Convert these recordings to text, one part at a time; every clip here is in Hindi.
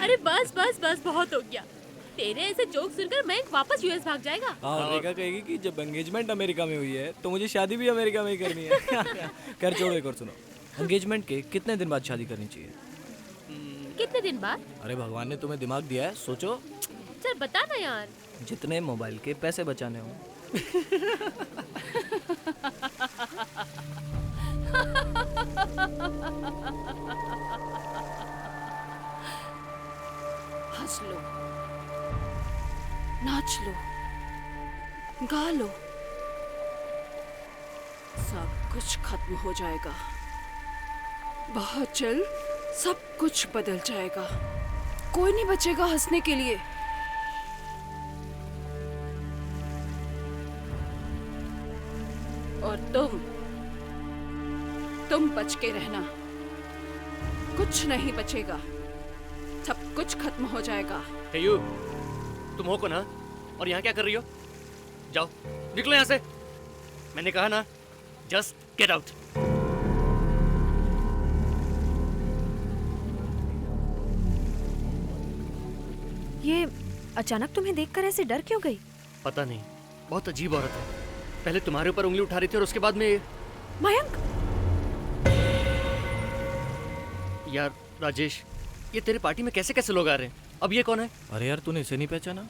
अरे बस बस बस बहुत हो गया। तेरे ऐसे जोक सुनकर मैं वापस यूएस भाग जाएगा। हाँ, रेखा कहेगी कि जब एंगेजमेंट अमेरिका में हुई है तो मुझे शादी भी अमेरिका में ही करनी है। कर छोड़ो, एक और सुनो। एंगेजमेंट के कितने दिन बाद शादी करनी चाहिए? कितने दिन बाद? अरे भगवान ने तुम्हें दिमाग दिया है, सोचो। चल बता ना यार। जितने मोबाइल के पैसे बचाने हो। हंस लो, नाच लो, गा लो, सब कुछ खत्म हो जाएगा। बहुत जल्द सब कुछ बदल जाएगा। कोई नहीं बचेगा हंसने के लिए। और तुम बच के रहना। कुछ नहीं बचेगा, सब कुछ खत्म हो जाएगा। हे यू, तुम हो कौन ना? और यहाँ क्या कर रही हो? जाओ, निकलो यहाँ से। मैंने कहा ना, जस्ट गेट आउट। ये अचानक तुम्हें देखकर ऐसे डर क्यों गई? पता नहीं, बहुत अजीब औरत है। पहले तुम्हारे ऊपर उंगली उठा रही थी और उसके बाद में। मयंक! यार राजेश, ये तेरे पार्टी में कैसे कैसे लोग आ रहे हैं? अब ये कौन है? अरे यार, तूने इसे नहीं पहचाना?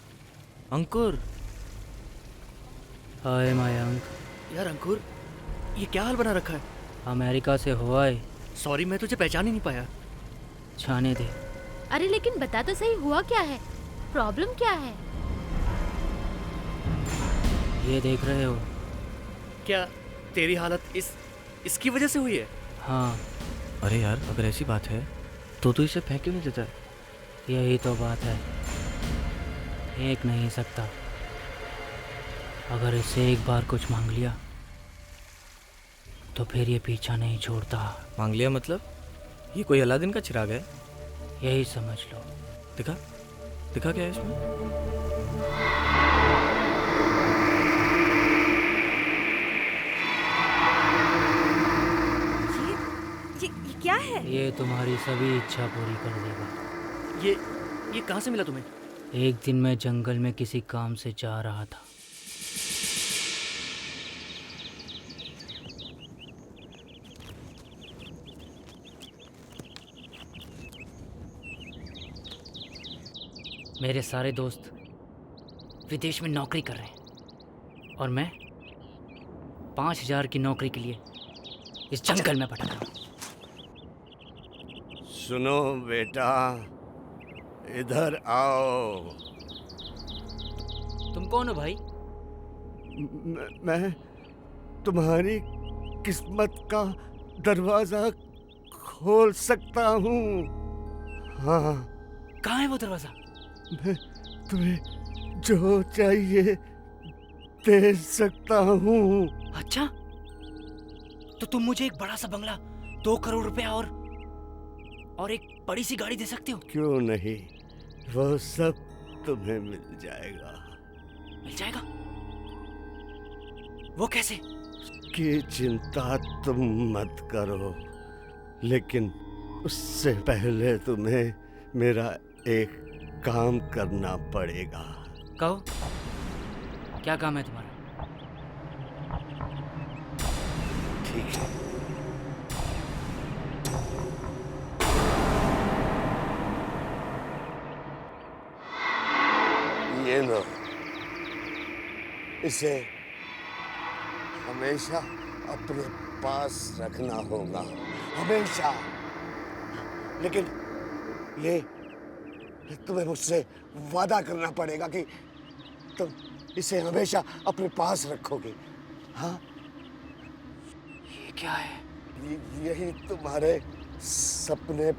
अंकुर। हाय मयंक, यार अंकुर, ये क्या हाल बना रखा है? अमेरिका से हो आए। सॉरी, मैं तुझे पहचान ही नहीं पाया। छाने दे। अरे लेकिन बता तो सही, हुआ क्या है? प्रॉब्लम क्या है? ये देख रहे हो? क्या तेरी हालत इसकी वजह से हुई है? हाँ। अरे यार, अगर ऐसी बात है तो तू इसे फेंक क्यों नहीं देता? यही तो बात है, फेंक नहीं सकता। अगर इससे एक बार कुछ मांग लिया तो फिर ये पीछा नहीं छोड़ता। मांग लिया मतलब? ये कोई अलादीन का चिराग है? यही समझ लो। दिखा दिखा, क्या है इसमें? ये क्या है? ये तुम्हारी सभी इच्छा पूरी कर देगा। ये कहाँ से मिला तुम्हें? एक दिन मैं जंगल में किसी काम से जा रहा था। मेरे सारे दोस्त विदेश में नौकरी कर रहे हैं और मैं 5,000 की नौकरी के लिए इस जंगल में भटक रहा हूँ। सुनो बेटा, इधर आओ। तुम कौन हो भाई? मैं तुम्हारी किस्मत का दरवाजा खोल सकता हूँ। हाँ। कहाँ है वो दरवाजा? मैं तुम्हें जो चाहिए दे सकता हूँ। अच्छा, तो तुम मुझे एक बड़ा सा बंगला, 2 करोड़ रुपया और एक बड़ी सी गाड़ी दे सकते हो? क्यों नहीं, वो सब तुम्हें मिल जाएगा। मिल जाएगा? वो कैसे? की चिंता तुम मत करो, लेकिन उससे पहले तुम्हें मेरा एक काम करना पड़ेगा। कहो, क्या काम है तुम्हारा? ठीक है। ये लो, इसे हमेशा अपने पास रखना होगा, हमेशा। लेकिन ये तुम्हें मुझसे वादा करना पड़ेगा कि तुम इसे हमेशा अपने पास रखोगे। हाँ? ये क्या है? यही तुम्हारे सपने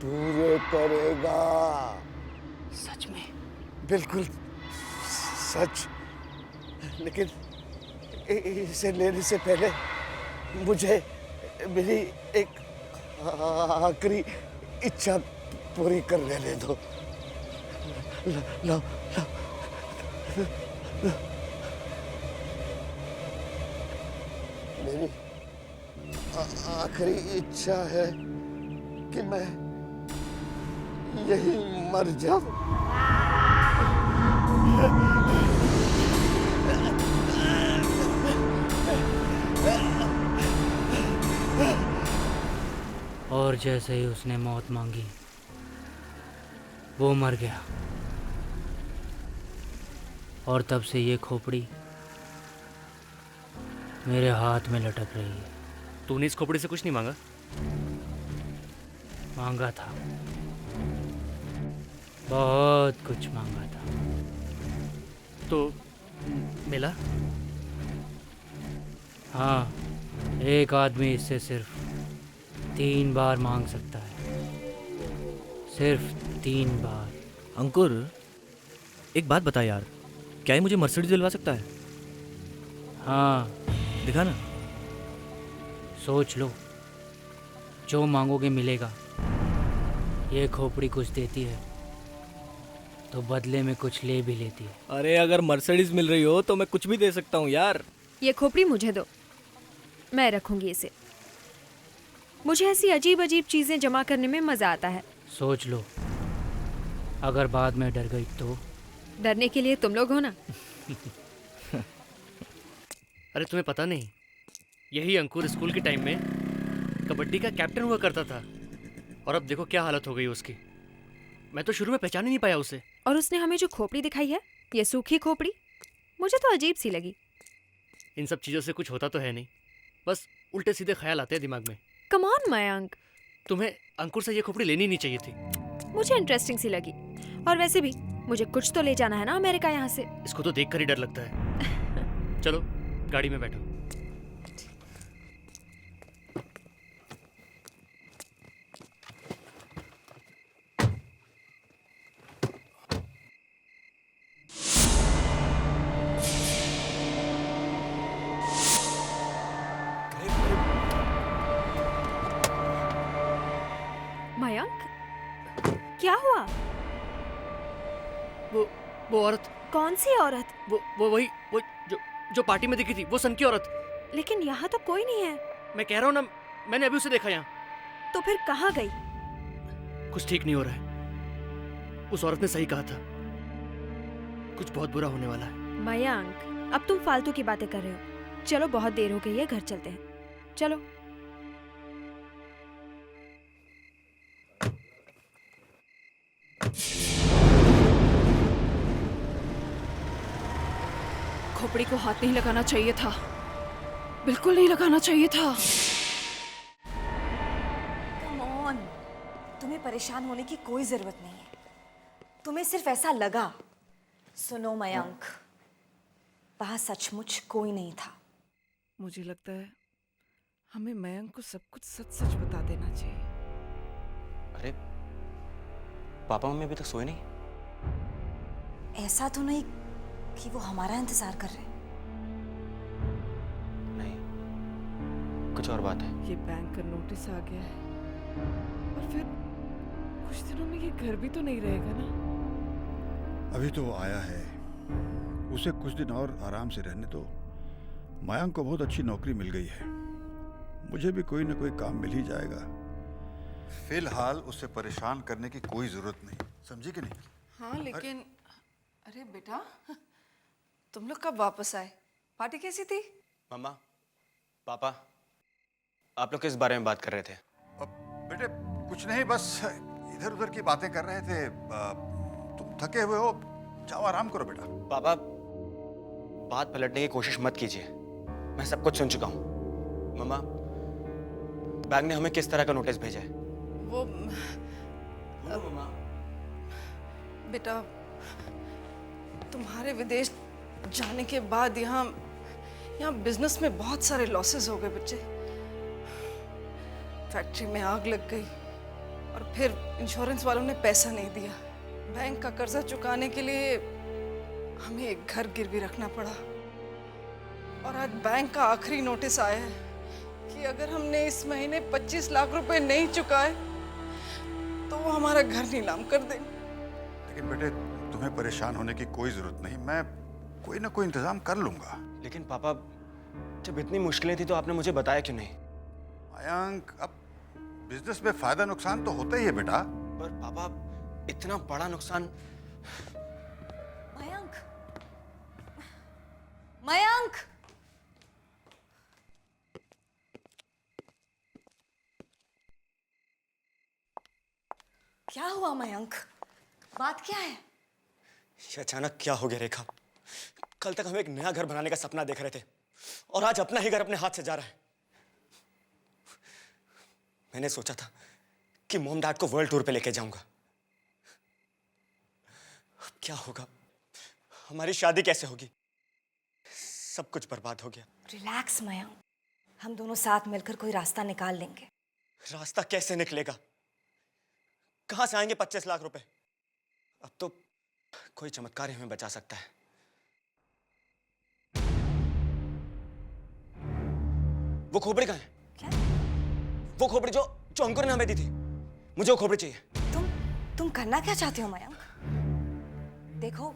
पूरे करेगा। सच में? बिल्कुल सच। लेकिन इसे लेने से पहले मुझे मेरी एक आखिरी इच्छा पूरी कर लेने दो। लो। मेरी आखिरी इच्छा है कि मैं यही मर जाऊं। और जैसे ही उसने मौत मांगी वो मर गया। और तब से ये खोपड़ी मेरे हाथ में लटक रही है। तूने इस खोपड़ी से कुछ नहीं मांगा? मांगा था, बहुत कुछ मांगा था। तो मिला? हाँ, एक आदमी इससे सिर्फ 3 बार मांग सकता है, सिर्फ 3 बार। अंकुर, एक बात बता यार, क्या ये मुझे मर्सिडीज दिलवा सकता है? हाँ, दिखा ना। सोच लो, जो मांगोगे मिलेगा। ये खोपड़ी कुछ देती है तो बदले में कुछ ले भी लेती है। अरे अगर मर्सिडीज मिल रही हो तो मैं कुछ भी दे सकता हूँ यार। ये खोपड़ी मुझे दो, मैं रखूंगी इसे। मुझे ऐसी अजीब अजीब चीजें जमा करने में मजा आता है। सोच लो, अगर बाद में डर गई तो? डरने के लिए तुम लोग हो ना। अरे तुम्हें पता नहीं, यही अंकुर स्कूल के टाइम में कबड्डी का कैप्टन हुआ करता था। और अब देखो क्या हालत हो गई उसकी। मैं तो शुरू में पहचान ही नहीं पाया उसे। और उसने हमें जो खोपड़ी दिखाई है, ये सूखी खोपड़ी, मुझे तो अजीब सी लगी। इन सब चीज़ों से कुछ होता तो है नहीं, बस उल्टे सीधे ख्याल आते हैं दिमाग में। कम ऑन मयंक, तुम्हें अंकुर से ये खोपड़ी लेनी नहीं चाहिए थी। मुझे इंटरेस्टिंग सी लगी। और वैसे भी मुझे कुछ तो ले जाना है ना अमेरिका यहाँ से। इसको तो देखकर ही डर लगता है। चलो गाड़ी में बैठो। मयंक, क्या हुआ? वो औरत, कौन सी औरत? वो वही वो जो पार्टी में दिखी थी, वो सन की औरत। लेकिन यहाँ तो कोई नहीं है। मैं कह रहा हूँ ना, मैंने अभी उसे देखा यहाँ। तो फिर कहाँ गई? कुछ ठीक नहीं हो रहा है। उस औरत ने सही कहा था, कुछ बहुत बुरा होने वाला है। मयंक, अब तुम फालतू की बातें कर रहे हो। चलो, बहुत देर हो गई है, घर चलते हैं। चलो। खोपड़ी को हाथ नहीं लगाना चाहिए था, बिल्कुल नहीं लगाना चाहिए था। कम ऑन, तुम्हें परेशान होने की कोई जरूरत नहीं है। तुम्हें सिर्फ ऐसा लगा। सुनो मयंक, वहां सचमुच कोई नहीं था। मुझे लगता है हमें मयंक को सब कुछ सच सच बता देना चाहिए। अरे पापा मम्मी अभी तक सोए नहीं? ऐसा तो नहीं कि वो हमारा इंतजार कर रहे हैं। नहीं, कुछ और बात है। ये बैंक का नोटिस आ गया है, और फिर कुछ दिनों में ये घर भी तो नहीं रहेगा ना। अभी तो वो आया है, उसे कुछ दिन और आराम से रहने दो। मयंक को बहुत अच्छी नौकरी मिल गई है, मुझे भी कोई ना कोई काम मिल ही जाएगा। फिलहाल उसे परेशान करने की कोई जरूरत नहीं, समझी कि नहीं? हाँ, लेकिन अरे बेटा, तुम लोग कब वापस आए? पार्टी कैसी थी? मम्मा, पापा, आप लोग किस बारे में बात कर रहे थे? बेटे कुछ नहीं, बस इधर उधर की बातें कर रहे थे। तुम थके हुए हो, जाओ आराम करो बेटा। पापा, बात पलटने की कोशिश मत कीजिए, मैं सब कुछ सुन चुका हूँ। मम्मा, बैंक ने हमें किस तरह का नोटिस भेजा है? वो मम्मा, बेटा, तुम्हारे विदेश जाने के बाद यहाँ बिजनेस में बहुत सारे लॉसेस हो गए बच्चे। फैक्ट्री में आग लग गई, और फिर इंश्योरेंस वालों ने पैसा नहीं दिया। बैंक का कर्जा चुकाने के लिए हमें एक घर गिरवी रखना पड़ा। और आज बैंक का आखिरी नोटिस आया है कि अगर हमने इस महीने 25 लाख रुपए नहीं चुकाए तो वो हमारा घर नीलाम कर देंगे। लेकिन बेटे तुम्हें परेशान होने की कोई जरूरत नहीं, मैं कोई ना कोई इंतजाम कर लूंगा। लेकिन पापा, जब इतनी मुश्किलें थी तो आपने मुझे बताया क्यों नहीं? मयंक, अब बिजनेस में फायदा नुकसान तो होता ही है बेटा। पर पापा, इतना बड़ा नुकसान। मयंक, मयंक, क्या हुआ मयंक? बात क्या है? ये अचानक क्या हो गया रेखा? कल तक हम एक नया घर बनाने का सपना देख रहे थे और आज अपना ही घर अपने हाथ से जा रहा है। मैंने सोचा था कि मॉम डैड को वर्ल्ड टूर पे लेके जाऊंगा। अब क्या होगा? हमारी शादी कैसे होगी? सब कुछ बर्बाद हो गया। रिलैक्स मयंक, हम दोनों साथ मिलकर कोई रास्ता निकाल लेंगे। रास्ता कैसे निकलेगा? कहां से आएंगे 25 लाख रुपए? अब तो कोई चमत्कार ही हमें बचा सकता है। वो खोपड़ी कहाँ है? क्या? वो खोपड़ी जो जो अंकुर ने हमें दी थी। मुझे वो खोपड़ी चाहिए। तुम करना क्या चाहते हो मयंक? देखो,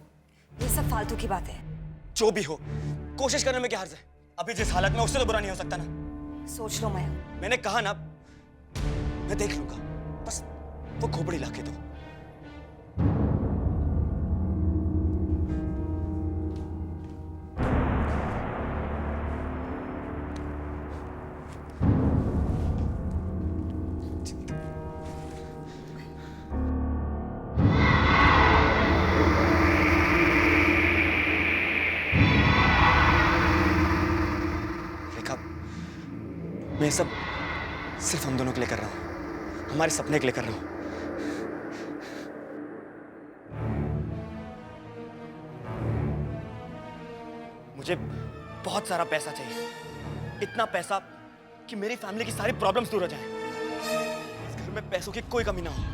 ये सब फालतू की बात है। जो भी हो, कोशिश करने में क्या हर्ज है? अभी जिस हालत में, उससे तो बुरा नहीं हो सकता ना। सोच लो मयंक। मैंने कहा ना, मैं देख लूंगा। बस वो खोपड़ी लाके दो। रेखा, मैं ये सब सिर्फ हम दोनों के लिए कर रहा हूं, हमारे सपने के लिए कर रहा हूं। मुझे बहुत सारा पैसा चाहिए, इतना पैसा कि मेरी फैमिली की सारी प्रॉब्लम्स दूर हो जाएं। इस घर में पैसों की कोई कमी ना हो।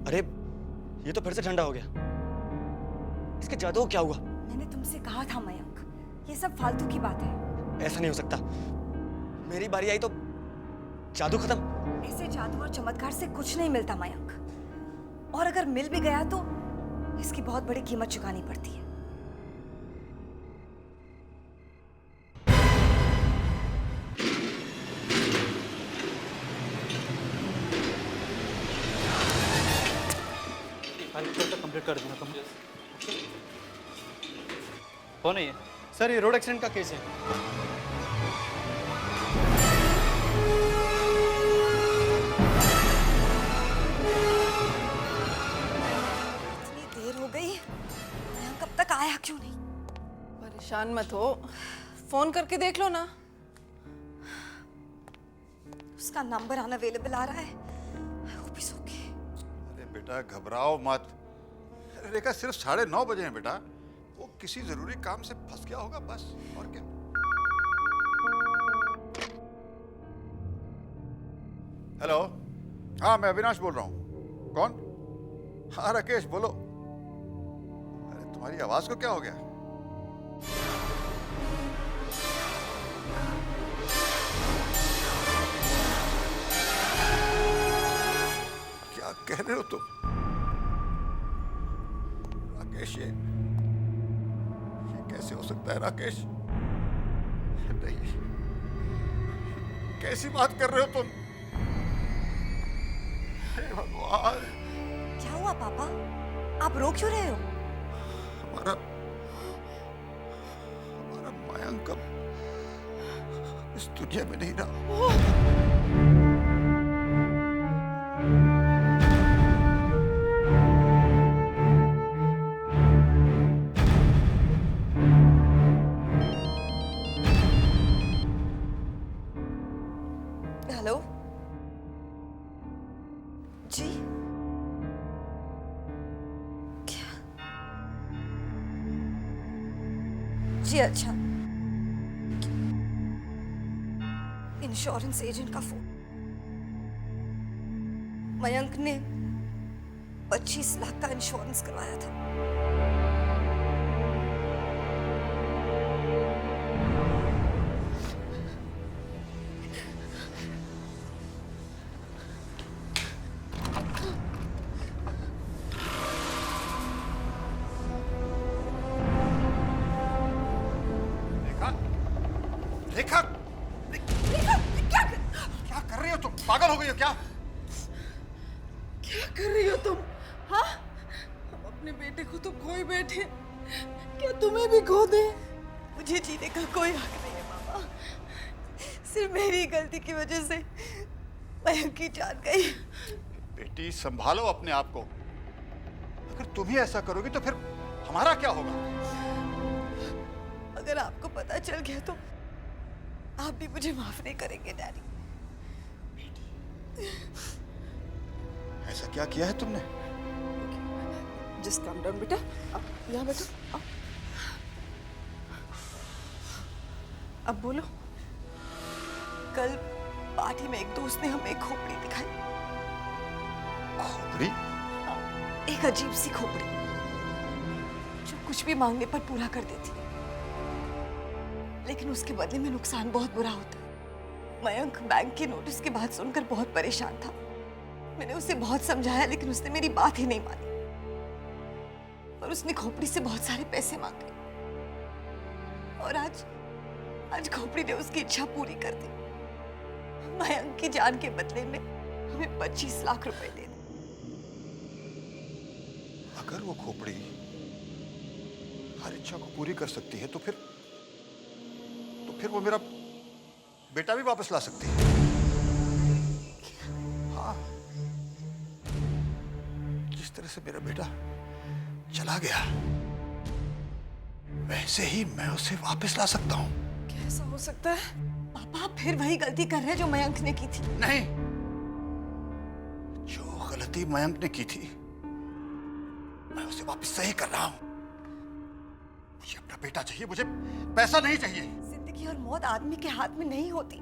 अरे, ये तो फिर से ठंडा हो गया। इसके जादू को क्या हुआ? मैंने तुमसे कहा था मयंक, ये सब फालतू की बात है। ऐसा नहीं हो सकता। मेरी बारी आई तो जादू खत्म। ऐसे जादू और चमत्कार से कुछ नहीं मिलता मयंक, और अगर मिल भी गया तो इसकी बहुत बड़ी कीमत चुकानी पड़ती है। कंप्लीट कर दूंगा। कौन है ये? सर, ये रोड एक्सीडेंट का केस है। इतनी देर हो गई, मयंक कब तक आया क्यों नहीं? परेशान मत हो, फोन करके देख लो ना। उसका नंबर अनअवेलेबल आ रहा है। I hope he's okay. अरे बेटा घबराओ मत। रेखा सिर्फ 9:30 बजे हैं बेटा। वो किसी जरूरी काम से फंस गया होगा बस, और क्या। हेलो, हाँ मैं अविनाश बोल रहा हूँ। कौन? हाँ राकेश बोलो। अरे तुम्हारी आवाज को क्या हो गया? क्या कह रहे हो तुम? राकेश, ये कैसे हो सकता है राकेश? नहीं, कैसी बात कर रहे हो तुम? हे भगवान! क्या हुआ पापा? आप रो क्यों रहे हो? हमारा मयंक अब इस दुनिया में नहीं रहा। हेलो जी, क्या? जी अच्छा, इंश्योरेंस एजेंट का फोन। मयंक ने 25 लाख का इंश्योरेंस करवाया था। रेखा, क्या कर रही हो तुम? पागल हो गई हो क्या? क्या कर रही हो तुम? हाँ, हम अपने बेटे को तो खोई बैठे, क्या तुम्हें भी खो दे? मुझे जीने का कोई हक नहीं है मामा। सिर्फ मेरी गलती की वजह से मयंक की जान गई। बेटी संभालो अपने आप को। अगर तुम ही ऐसा करोगी तो फिर हमारा क्या होगा? अगर आपको पता चल गया तो आप भी मुझे माफ नहीं करेंगे डैडी। ऐसा क्या किया है तुमने? जस्ट काम डाउन बेटा, अब यहाँ बैठो। अब बोलो। कल पार्टी में एक दोस्त ने हमें एक खोपड़ी दिखाई। खोपड़ी? एक अजीब सी खोपड़ी जो कुछ भी मांगने पर पूरा कर देती, लेकिन उसके बदले में नुकसान बहुत बुरा होता है। मयंक बैंक के नोटिस की बात सुनकर बहुत परेशान था। मैंने उसे बहुत समझाया लेकिन उसने मेरी बात ही नहीं मानी और उसने खोपड़ी से बहुत सारे पैसे मांगे और आज खोपड़ी ने उसकी इच्छा पूरी कर दी। मयंक की जान के बदले में हमें 25 लाख रुपए दे दी। अगर वो खोपड़ी हर इच्छा को पूरी कर सकती है तो फिर वो मेरा बेटा भी वापस ला सकती है। हाँ, जिस तरह से मेरा बेटा चला गया वैसे ही मैं उसे वापस ला सकता हूँ। कैसा हो सकता है? पापा आप फिर वही गलती कर रहे हैं जो मयंक ने की थी। नहीं, जो गलती मयंक ने की थी मैं उसे वापस सही कर रहा हूँ। मुझे अपना बेटा चाहिए, मुझे पैसा नहीं चाहिए। जिंदगी और मौत आदमी के हाथ में नहीं होती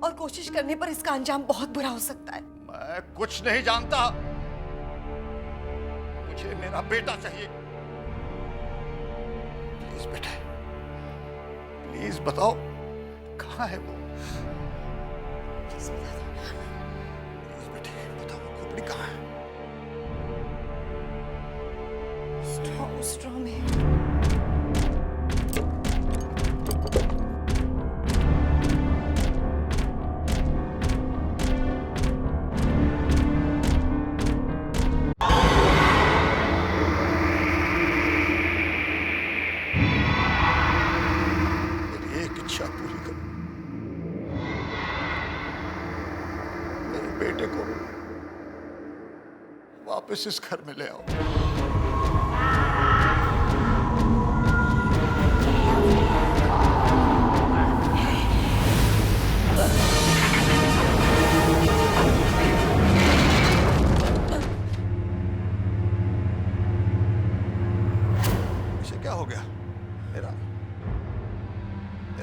और कोशिश करने पर इसका अंजाम बहुत बुरा हो सकता है। मैं कुछ नहीं जानता, मुझे मेरा बेटा चाहिए। प्लीज बेटा, प्लीज बताओ कहाँ है वो? प्लीज बता दो। प्लीज बेटे बताओ, खोपड़ी कहाँ है? स्ट्रॉ में। मेरी एक इच्छा पूरी करो, मेरे बेटे को वापस इस घर में ले आओ। क्या हो गया? मेरा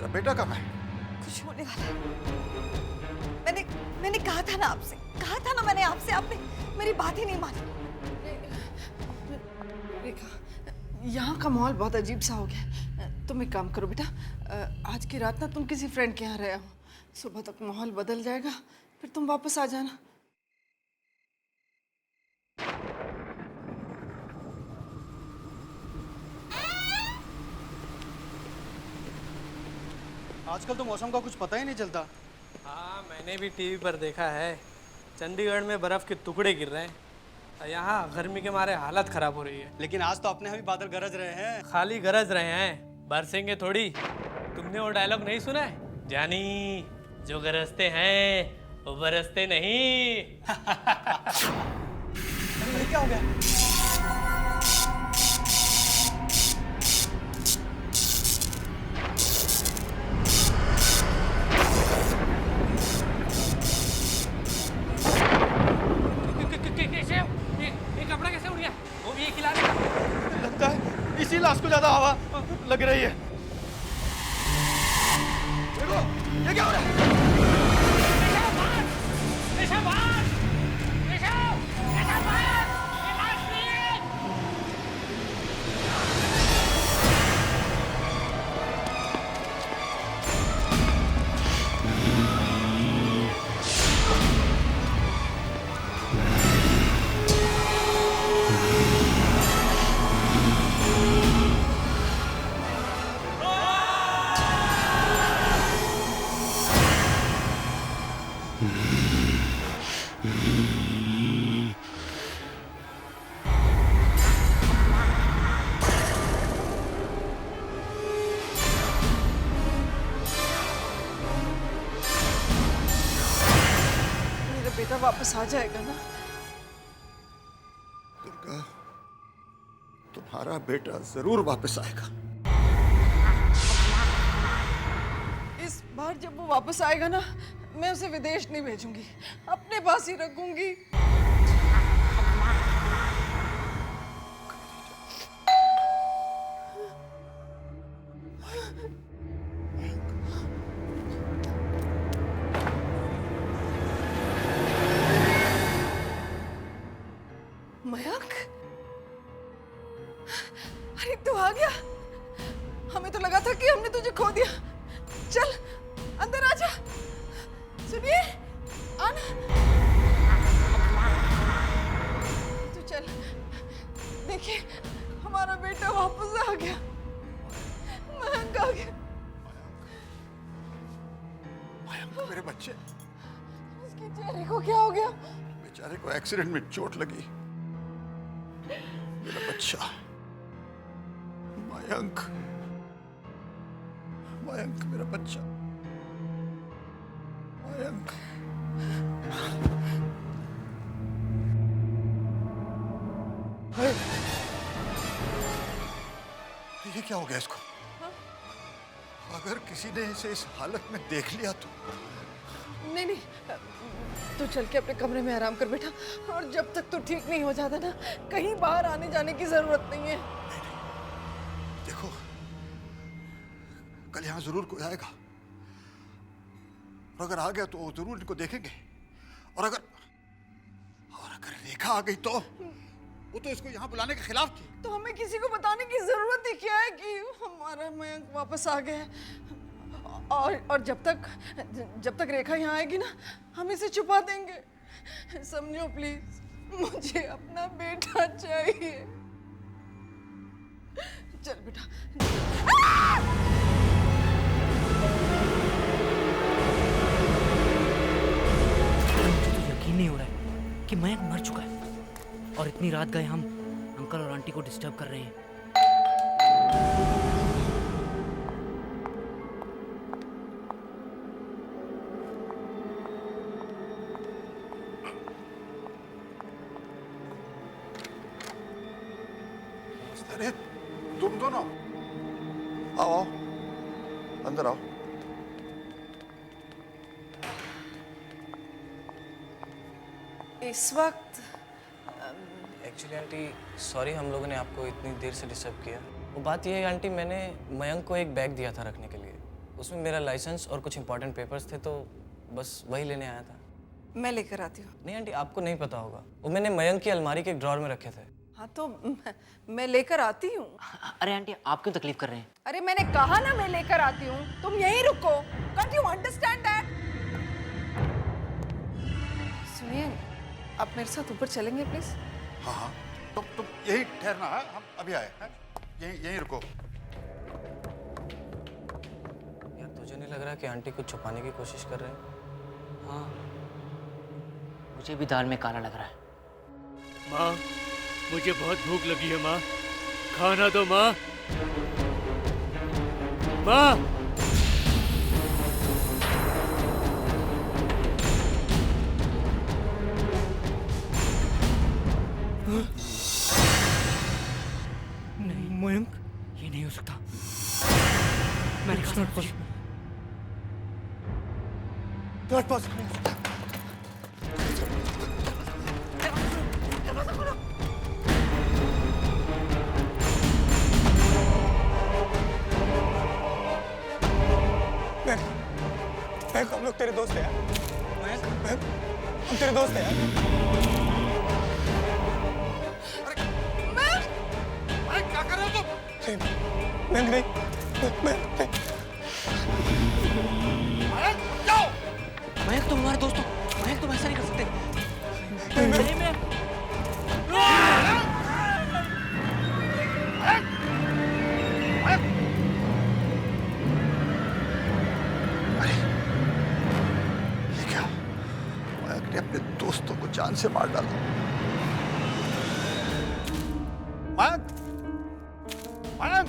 बेटा कहाँ है? कुछ होने वाला है। मैंने कहा था ना आपसे, मैंने आपसे, आपने मेरी बात ही नहीं मानी। रेखा, यहाँ का माहौल बहुत अजीब सा हो गया। तुम एक काम करो बेटा, आज की रात ना तुम किसी फ्रेंड के यहाँ रहे हो, सुबह तक माहौल बदल जाएगा, फिर तुम वापस आ जाना। आजकल तो मौसम का कुछ पता ही नहीं चलता। हाँ, मैंने भी टीवी पर देखा है, चंडीगढ़ में बर्फ के टुकड़े गिर रहे हैं और यहाँ गर्मी के मारे हालत खराब हो रही है। लेकिन आज तो अपने यहाँ भी बादल गरज रहे हैं। खाली गरज रहे हैं, बरसेंगे थोड़ी। तुमने वो डायलॉग नहीं सुना है? जानी जो गरजते हैं वो बरसते नहीं। अरे क्या हो गया? कपड़ा कैसे उड़ गया? वो भी एक ही लाश था। लगता है इसी लाश को ज्यादा हवा लग रही है। देखो ये क्या हो रहा है? वापस आ जाएगा ना? दुर्गा, तुम्हारा बेटा जरूर वापस आएगा। इस बार जब वो वापस आएगा ना, मैं उसे विदेश नहीं भेजूंगी, अपने पास ही रखूंगी। मयंक, अरे तू आ गया। हमें तो लगा था कि हमने तुझे खो दिया। चल अंदर आ जा। सुनिए, आना। तू चल, देखिए हमारा बेटा वापस आ गया। मयंक आ गया। मयंक, मेरे बच्चे। उसके चेहरे को क्या हो गया? बेचारे को एक्सीडेंट में चोट लगी। मेरा बच्चा मयंक, मयंक मेरा बच्चा मयंक। ये क्या हो गया इसको? अगर किसी ने इसे इस हालत में देख लिया तो? नहीं नहीं, तू चल के अपने कमरे में आराम कर बेटा, और जब तक तू ठीक नहीं हो जाता ना, कहीं बाहर आने जाने की जरूरत नहीं है। देखो, कल यहाँ जरूर कोई आएगा, और अगर आ गया तो जरूर इनको देखेंगे, और अगर रेखा आ गई तो वो तो इसको यहाँ बुलाने के खिलाफ थी। तो हमें किसी को बताने की जरूरत ही क्या है कि हमारा मयंक वापस आ गया है। और जब तक रेखा यहाँ आएगी ना, हम इसे छुपा देंगे। समझो प्लीज, मुझे अपना बेटा चाहिए। चल बेटा। मुझे तो यकीन नहीं हो रहा है कि मयंक मर चुका है, और इतनी रात गए हम अंकल और आंटी को डिस्टर्ब कर रहे हैं। अरे तुम दोनों आओ, आओ अंदर आओ। इस वक्त एक्चुअली आंटी सॉरी, हम लोगों ने आपको इतनी देर से डिस्टर्ब किया। वो बात ये है आंटी, मैंने मयंक को एक बैग दिया था रखने के लिए। उसमें मेरा लाइसेंस और कुछ इंपॉर्टेंट पेपर्स थे, तो बस वही लेने आया था। मैं लेकर आती हूँ। नहीं आंटी, आपको नहीं पता होगा, वो मैंने मयंक की अलमारी के एक ड्रॉर में रखे थे। हाँ तो मैं लेकर आती हूँ। अरे आंटी, आप क्यों तकलीफ कर रहे हैं? अरे मैंने कहा ना मैं लेकर आती हूँ, तुम यहीं रुको। Can't you understand that? सुनिए, आप मेरे साथ ऊपर चलेंगे प्लीज? हाँ हाँ, तुम यही ठहरना है, हम अभी आए हैं। यहीं रुको। यार तुझे नहीं लग रहा कि आंटी कुछ छुपाने की कोशिश कर रहे हैं? हाँ, मुझे भी दाल में काला लग रहा है। माँ, मुझे बहुत भूख लगी है माँ, खाना दो माँ। माँ, नहीं मयंक, ये नहीं हो सकता। मैंने कहा था तुझे। Not possible. मयंक, हम लोग तेरे दोस्त हैं यार। मयंक, हम तेरे दोस्त हैं यार। मयंक, क्या कर रहे हो तुम? मयंक नहीं, मयंक नहीं। मयंक, तुम हमारे दोस्त हो। मयंक, तुम ऐसा नहीं कर सकते। नहीं मैं अपने दोस्तों को जान से मार डाला। मयंक, मयंक,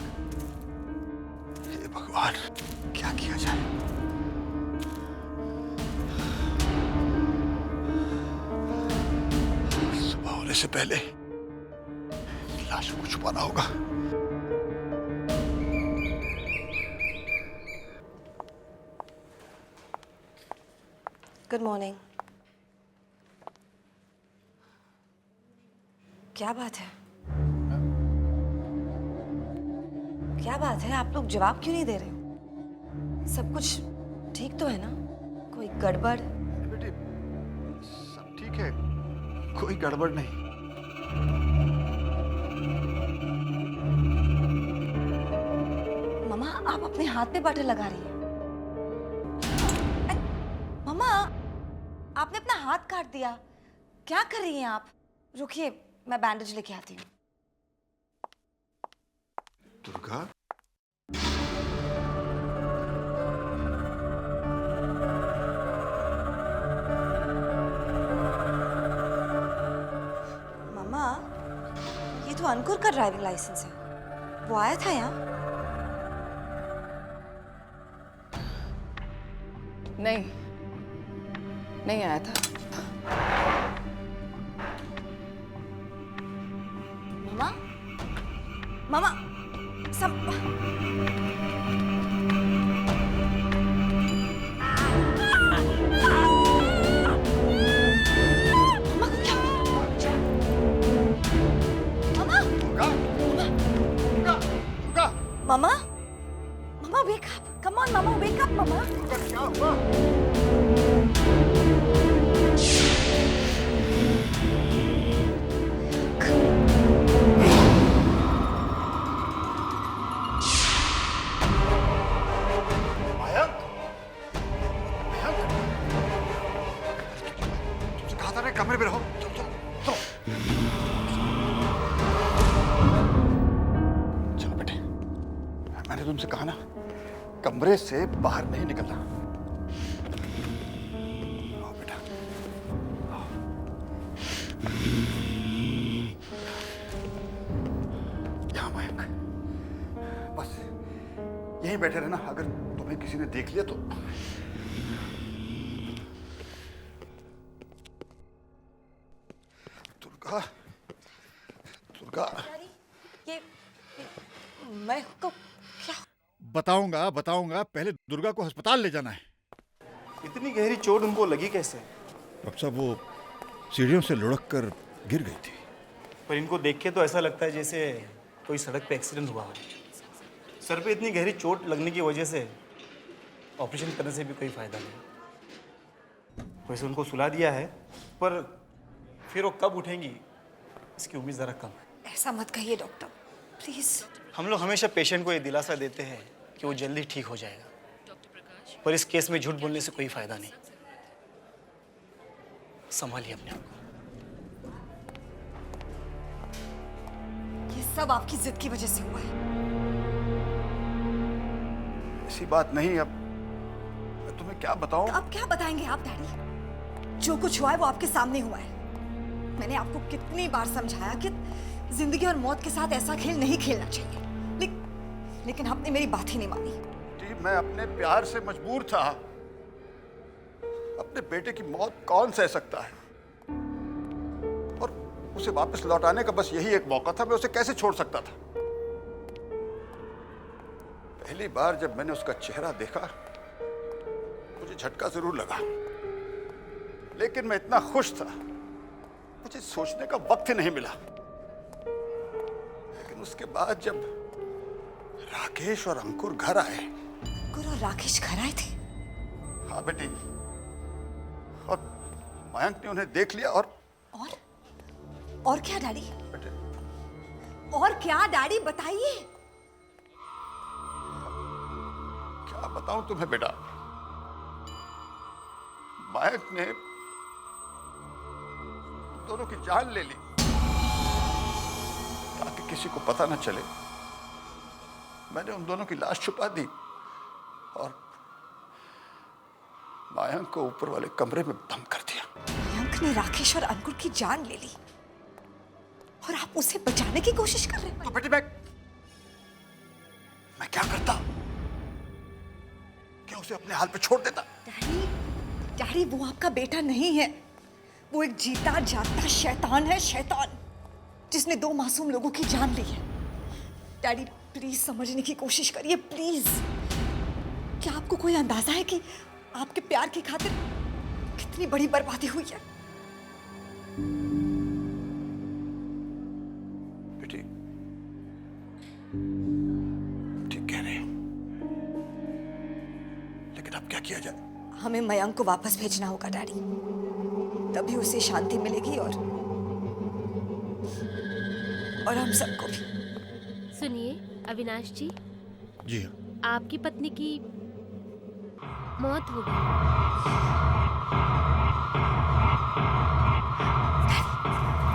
हे भगवान, क्या किया जाए? से पहले लाश को छुपाना होगा। Good morning. क्या बात है? क्या बात है? आप लोग जवाब क्यों नहीं दे रहे हो? सब कुछ ठीक तो है ना? कोई गड़बड़? बेटी सब ठीक है, कोई गड़बड़ नहीं। मम्मा, आप अपने हाथ पे बटर लगा रही हैं। मम्मा, आपने अपना हाथ काट दिया। क्या कर रही हैं आप? रुकिए, मैं बैंडेज लेके आती हूँ। दुर्गा, मम्मा, ये तो अंकुर का ड्राइविंग लाइसेंस है। वो आया था यहाँ? नहीं, नहीं आया था। मम्मा, मम्मा, सब Mama? Mama, wake up. Come on, Mama, wake up, Mama. क्या हुआ? मयंक, मयंक, तुमसे कहा था ना कमरे में रहो। चलो बेटे, मैंने तुमसे कहा ना कमरे से बाहर नहीं निकलना। आओ बेटा, आओ। यहाँ मयंक, बस यहीं बैठे रहना। अगर तुम्हें किसी ने देख लिया तो दुर्गा, दुर्गा, ये मैं को क्या? बताऊंगा बताऊंगा, पहले दुर्गा को अस्पताल ले जाना है। इतनी गहरी चोट उनको लगी कैसे? अब सब वो सीढ़ियों से लुढ़क कर गिर गई थी। पर इनको देख के तो ऐसा लगता है जैसे कोई सड़क पे एक्सीडेंट हुआ हो। सर पे इतनी गहरी चोट लगने की वजह से ऑपरेशन करने से भी कोई फायदा नहीं। वैसे उनको सुला दिया है, पर फिर वो कब उठेंगी इसकी उम्मीद ज़रा कम है। ऐसा मत कहिए डॉक्टर, प्लीज। हम लोग हमेशा पेशेंट को ये दिलासा देते हैं कि वो जल्दी ठीक हो जाएगा, पर इस केस में झूठ बोलने से कोई फायदा नहीं। संभालिए अपने आप को। ये सब आपकी जिद की वजह से हुआ है। ऐसी बात नहीं। अब मैं तुम्हें क्या बताऊं? अब क्या बताएंगे आप डैडी? जो कुछ हुआ है वो आपके सामने हुआ है। मैंने आपको कितनी बार समझाया कि जिंदगी और मौत के साथ ऐसा खेल नहीं खेलना चाहिए, लेकिन आपने मेरी बात ही नहीं मानी। जी, मैं अपने प्यार से मजबूर था। अपने बेटे की मौत कौन सह सकता है? और उसे वापस लौटाने का बस यही एक मौका था। मैं उसे कैसे छोड़ सकता था? पहली बार जब मैंने उसका चेहरा देखा मुझे झटका जरूर लगा, लेकिन मैं इतना खुश था मुझे सोचने का वक्त ही नहीं मिला। लेकिन उसके बाद जब राकेश और अंकुर घर आए। अंकुर और राकेश घर आए थे? हाँ बेटी, और मयंक ने उन्हें देख लिया। और क्या डैडी? बेटे, और क्या डैडी, बताइए। क्या बताऊं तुम्हें बेटा? मयंक ने दोनों की जान ले ली ताकि किसी को पता न चले। मैंने उन दोनों की लाश छुपा दी और मयंक को ऊपर वाले कमरे में बंद कर दिया। मयंक ने राकेश और अंकुर की जान ले ली और आप उसे बचाने की कोशिश कर रहे हैं? तो बेटी मैं क्या करता? क्या उसे अपने हाल पे छोड़ देता? डैडी, वो आपका बेटा नहीं है। वो एक जीता जागता शैतान है, शैतान, जिसने 2 मासूम लोगों की जान ली है। डैडी प्लीज समझने की कोशिश करिए, प्लीज। क्या आपको कोई अंदाजा है कि आपके प्यार की खातिर कितनी बड़ी बर्बादी हुई है? बेटी, ठीक कह रहे हो, लेकिन अब क्या किया जाए? हमें मयंक को वापस भेजना होगा डैडी, तभी उसे शांति मिलेगी और हम सबको भी। सुनिए अविनाश जी, जी हाँ। आपकी पत्नी की मौत हो गई।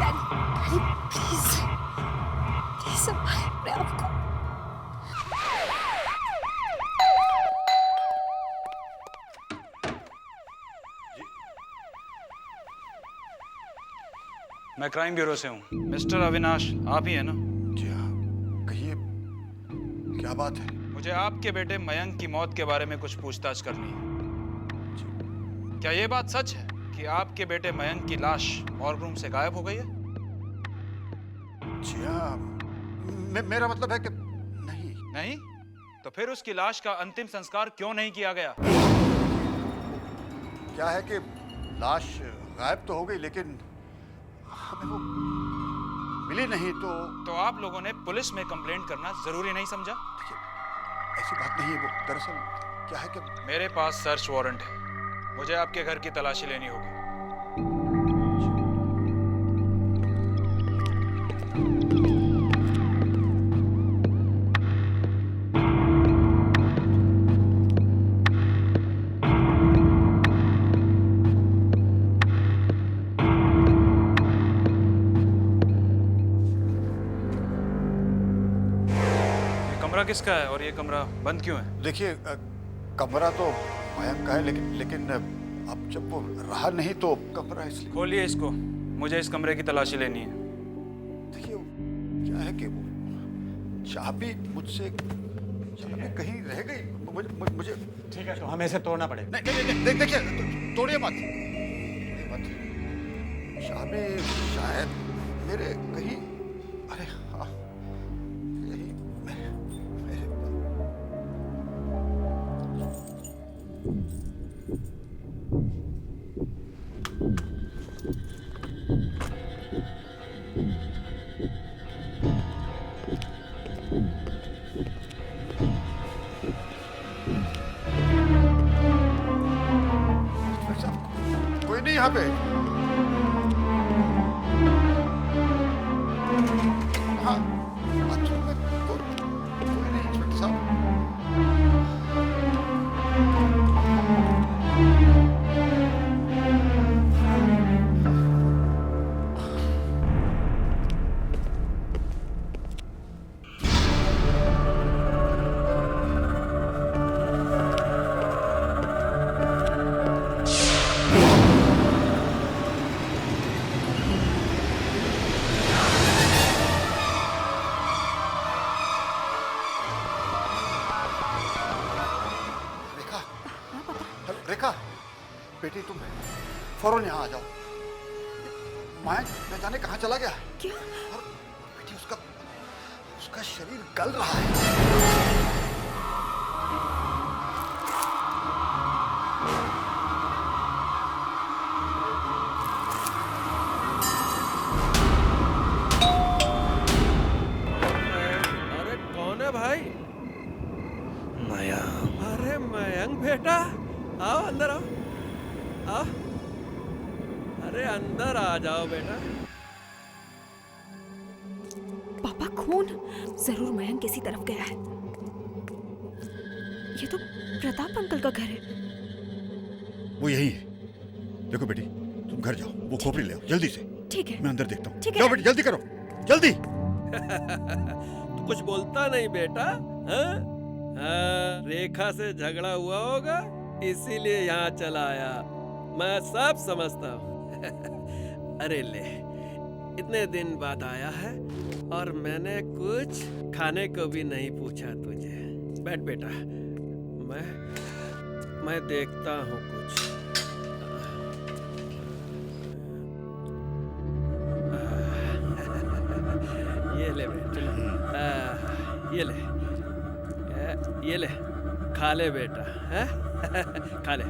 डैडी प्लीज प्लीज संभालिए अपने आप को। मैं क्राइम ब्यूरो से हूँ। मिस्टर अविनाश आप ही है ना? जी हाँ, कहिए क्या बात है? मुझे आपके बेटे मयंक की मौत के बारे में कुछ पूछताछ करनी है। क्या ये बात सच है कि आपके बेटे मयंक की लाश मॉर्ग रूम से गायब हो गई है? जी हाँ, मेरा मतलब है कि नहीं। नहीं? तो फिर उसकी लाश का अंतिम संस्कार क्यों नहीं किया गया? क्या है कि लाश गायब तो हो गई, लेकिन हमें वो मिली नहीं। तो आप लोगों ने पुलिस में कंप्लेंट करना जरूरी नहीं समझा? ऐसी बात नहीं है। वो दरअसल क्या है कि मेरे पास सर्च वारंट है, मुझे आपके घर की तलाशी लेनी होगी। कमरा किसका है और ये कमरा बंद क्यों है? देखिए, कमरा तो मयंक का है, लेकिन अब जब वो रहा नहीं तो कमरा इसलिए। खोलिए इसको, मुझे इस कमरे की तलाशी लेनी है। देखिए क्या है कि वो चाबी मुझसे कहीं रह गई। मुझे ठीक है, तो हमें इसे तोड़ना पड़ेगा। नहीं, देखिए तोड़िए मत। चाबी शायद मेरे कहीं, अरे हाँ, कोई नहीं यहाँ पे। हाँ, बाथरूम में कोई नहीं इंस्पेक्टर साहब। रेखा, बेटी तुम फौरन यहाँ आ जाओ। मयंक न जाने कहाँ चला गया। क्या? और बेटी उसका शरीर गल रहा है। अरे कौन है भाई? मयंक। अरे मयंक बेटा, आओ अंदर आओ, आओ। अरे अंदर आ जाओ बेटा। पापा खून, जरूर मयंक किसी तरफ गया है। ये तो प्रताप अंकल का घर है। वो यही है। देखो बेटी, तुम घर जाओ, वो खोपड़ी ले आओ जल्दी से। ठीक है। मैं अंदर देखता हूँ। ठीक है। जाओ बेटी, जल्दी करो, जल्दी। तू कुछ बोलता नहीं बेटा? हाँ? रेखा से झगड़ा हुआ होगा, इसीलिए यहाँ चला आया। मैं सब समझता हूँ। अरे ले, इतने दिन बाद आया है और मैंने कुछ खाने को भी नहीं पूछा तुझे। बैठ बेटा, मैं देखता हूँ कुछ। ये ले, ये ले, खा ले बेटा, है? खा ले।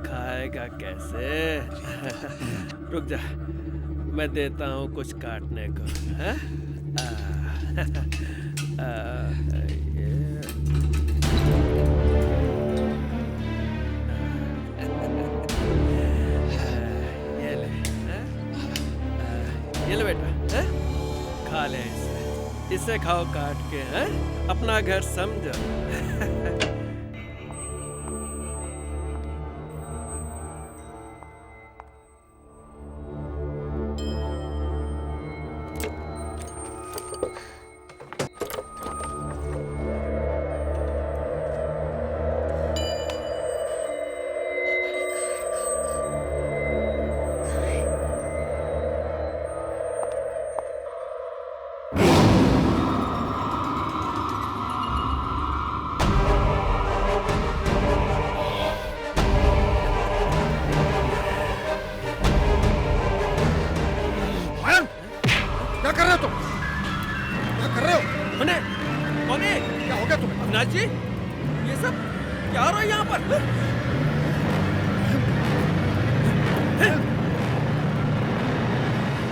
खाएगा कैसे? रुक जा, मैं देता हूँ कुछ काटने को, है? ये ले बेटा, हैं? खा ले इसे खाओ काट के, हैं? अपना घर समझो। क्या कर रहे हो तुम? क्या कर रहे हो? कौन है? क्या हो गया तुम्हें? अविनाश जी, ये सब क्या हो रहा है यहाँ पर?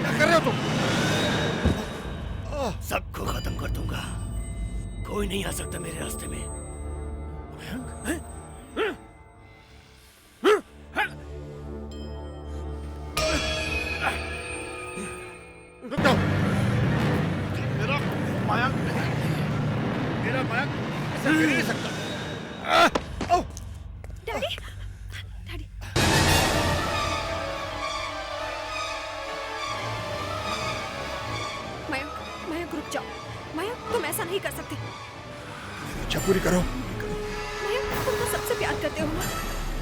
क्या कर रहे हो तुम? सबको खत्म कर दूंगा, कोई नहीं आ सकता मेरे रास्ते में। रुक जाओ। मेरा मयंक नहीं, मेरा मयंक ऐसा कर ही नहीं सकता। डैडी, मयंक रुक जाओ। मयंक तुम ऐसा नहीं कर सकते। इच्छा पूरी करो। मयंक तुम तो सबसे प्यार करते हो ना।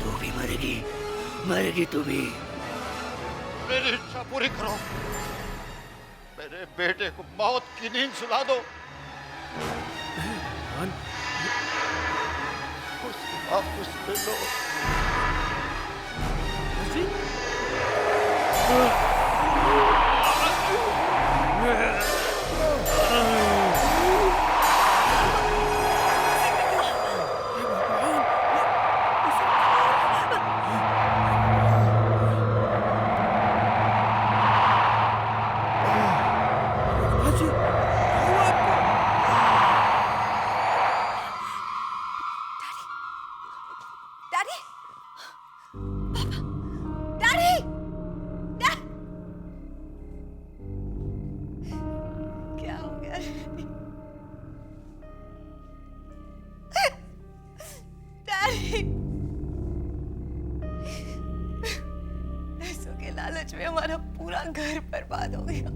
तू भी मरेगी, मरेगी तू भी। मेरी इच्छा पूरी करो। मेरे बेटे को मौत की नींद सुला दो। वापस ले लो। क्या हो गया? डैडी, पैसों के लालच में हमारा पूरा घर बर्बाद हो गया।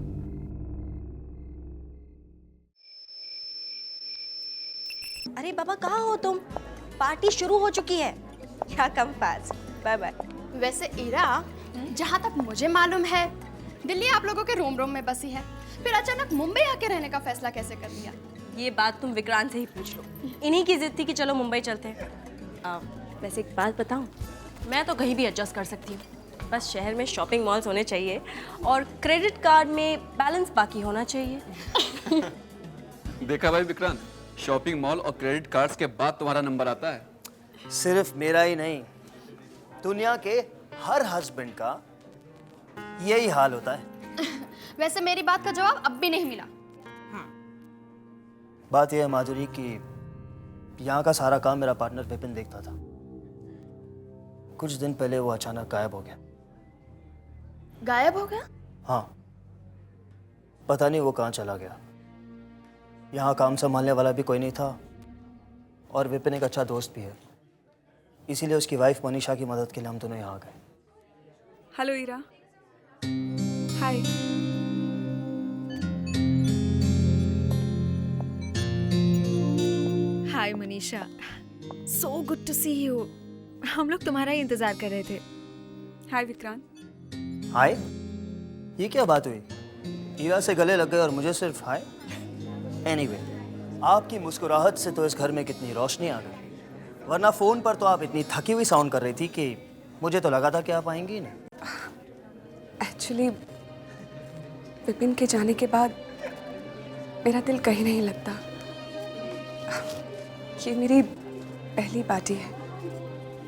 अरे बाबा, कहाँ हो तुम? पार्टी शुरू हो चुकी है। क्या कम फास्ट। Bye bye. वैसे इरा, जहाँ तक मुझे मालूम है, दिल्ली आप लोगों के रोम रोम में बसी है, फिर अचानक मुंबई आके रहने का फैसला कैसे कर लिया? ये बात तुम विक्रांत से ही पूछ लो। इन्हीं की जिद थी कि चलो मुंबई चलते हैं। वैसे एक बात बताऊं, मैं तो कहीं भी एडजस्ट कर सकती हूँ, बस शहर में शॉपिंग मॉल्स होने चाहिए और क्रेडिट कार्ड में बैलेंस बाकी होना चाहिए। देखा भाई विक्रांत, शॉपिंग मॉल और क्रेडिट कार्ड्स के बाद तुम्हारा नंबर आता है। सिर्फ मेरा ही नहीं, दुनिया के हर हस्बैंड का यही हाल होता है। वैसे मेरी बात का जवाब अब भी नहीं मिला। बात यह है माधुरी कि यहाँ का सारा काम मेरा पार्टनर विपिन देखता था। कुछ दिन पहले वो अचानक गायब हो गया। गायब हो गया? हाँ, पता नहीं वो कहाँ चला गया। यहाँ काम संभालने वाला भी कोई नहीं था और विपिन एक अच्छा दोस्त भी है, इसीलिए उसकी वाइफ मनीषा की मदद के लिए हम दोनों यहाँ आ गए। Hello Ira. Hi. Hi Manisha, so good to see you. हम लोग तुम्हारा ही इंतजार कर रहे थे। हाय विक्रांत। हाय? ये क्या बात हुई? ईरा से गले लग गए और मुझे सिर्फ हाय? एनीवे, आपकी मुस्कुराहट से तो इस घर में कितनी रोशनी आ गई, वरना फोन पर तो आप इतनी थकी हुई साउंड कर रही थी कि मुझे तो लगा था कि आप आएंगी नहीं। एक्चुअली विपिन के जाने के बाद मेरा दिल कहीं नहीं लगता। ये मेरी पहली पार्टी है,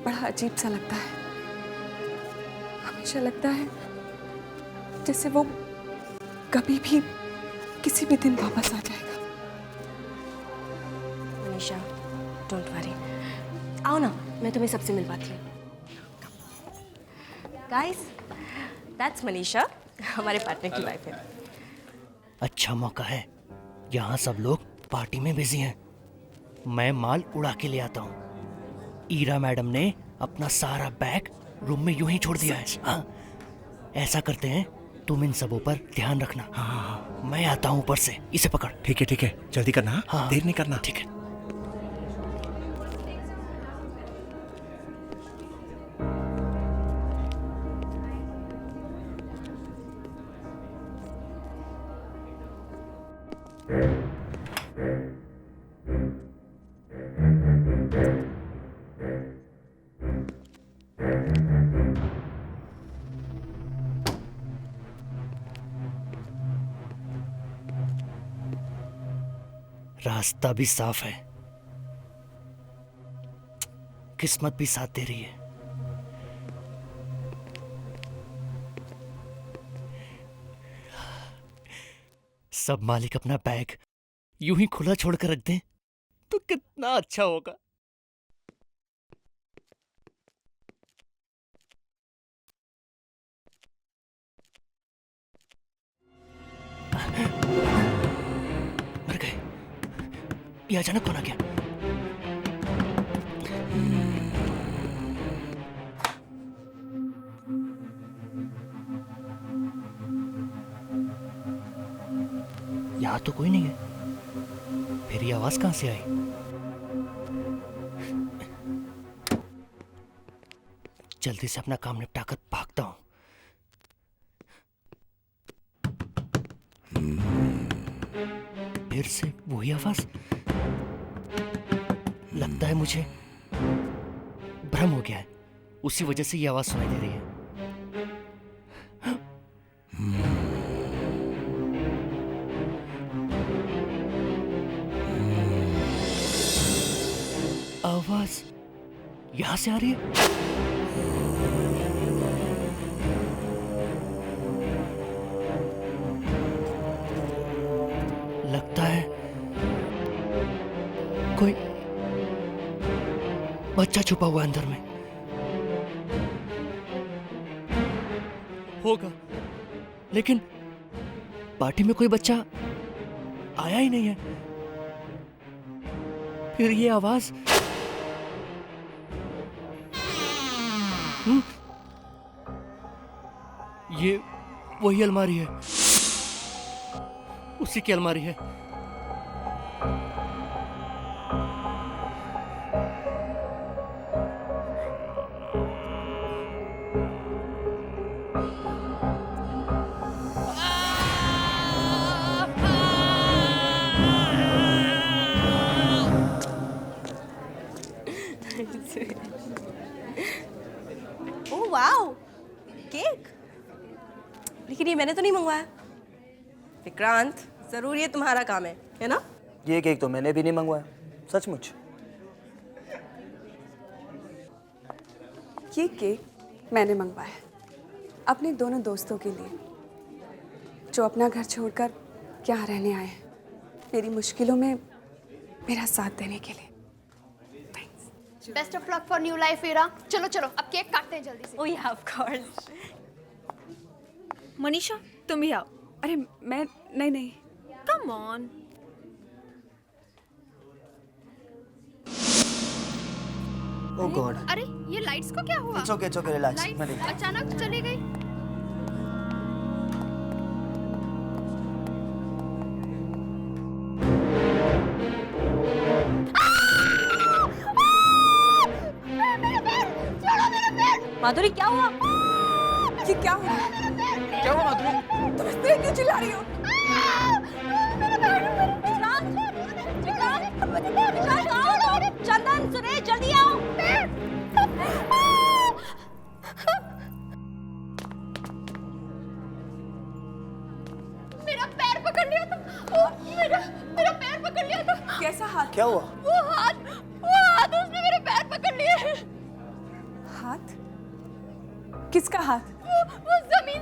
बड़ा अजीब सा लगता है। हमेशा लगता है जैसे वो कभी भी किसी भी दिन वापस आ जाएगा। मनीषा, डोंट वरी, आओ ना, मैं तुम्हें सबसे मिलवाती हूँ। गाइस, दैट्स मनीषा, हमारे पार्टनर की वाइफ है। अच्छा मौका है, यहाँ सब लोग पार्टी में बिजी हैं। मैं माल उड़ा के ले आता हूँ। ईरा मैडम ने अपना सारा बैग रूम में यूं ही छोड़ दिया है। हाँ, ऐसा करते हैं, तुम इन सबों पर ध्यान रखना। हाँ, मैं आता हूँ ऊपर से। इसे पकड़। ठीक है, जल्दी करना। हाँ, देर नहीं करना। ठीक है। रास्ता भी साफ है, किस्मत भी साथ दे रही है। सब मालिक अपना बैग यूं ही खुला छोड़कर रख दें तो कितना अच्छा होगा। मर गए। ये अचानक कौन आ गया? यहाँ तो कोई नहीं है, फिर ये आवाज कहां से आई? जल्दी से अपना काम निपटा कर भागता हूं। फिर से वही आवाज। लगता है मुझे भ्रम हो गया है, उसी वजह से ये आवाज सुनाई दे रही है। आवाज यहां से आ रही है। लगता है कोई बच्चा छुपा हुआ अंदर में होगा, लेकिन पार्टी में कोई बच्चा आया ही नहीं है। फिर ये आवाज ये वही अलमारी है, उसी की अलमारी है। Oh wow, cake. लेकिन ये मैंने तो नहीं मंगवाया। विक्रांत, जरूर ये तुम्हारा काम है ना? ये केक तो मैंने भी नहीं मंगवाया, सचमुच। ये केक मैंने मंगवाया अपने दोनों दोस्तों के लिए, जो अपना घर छोड़कर यहाँ रहने आए हैं, मेरी मुश्किलों में मेरा साथ देने के लिए। Best of luck for new life Ira. चलो चलो अब केक काटते हैं जल्दी से। ओह या, ऑफ कोर्स। मनीषा, तुम भी आओ। अरे मैं नहीं। Come on. Oh God. अरे ये लाइट्स को क्या हुआ? It's okay, relax. लाइट्स मैं देखता हूं। अचानक चली गई। माधुरी, क्या हुआ? ये क्या हुआ? क्या हुआ माधुरी? तुम इस तरह क्यों चिल्ला रही हो? चंदन, सुरेश, जल्दी आओ। मेरा पैर पकड़ लिया तुम। हाथ? किसका हाथ? वो जमीन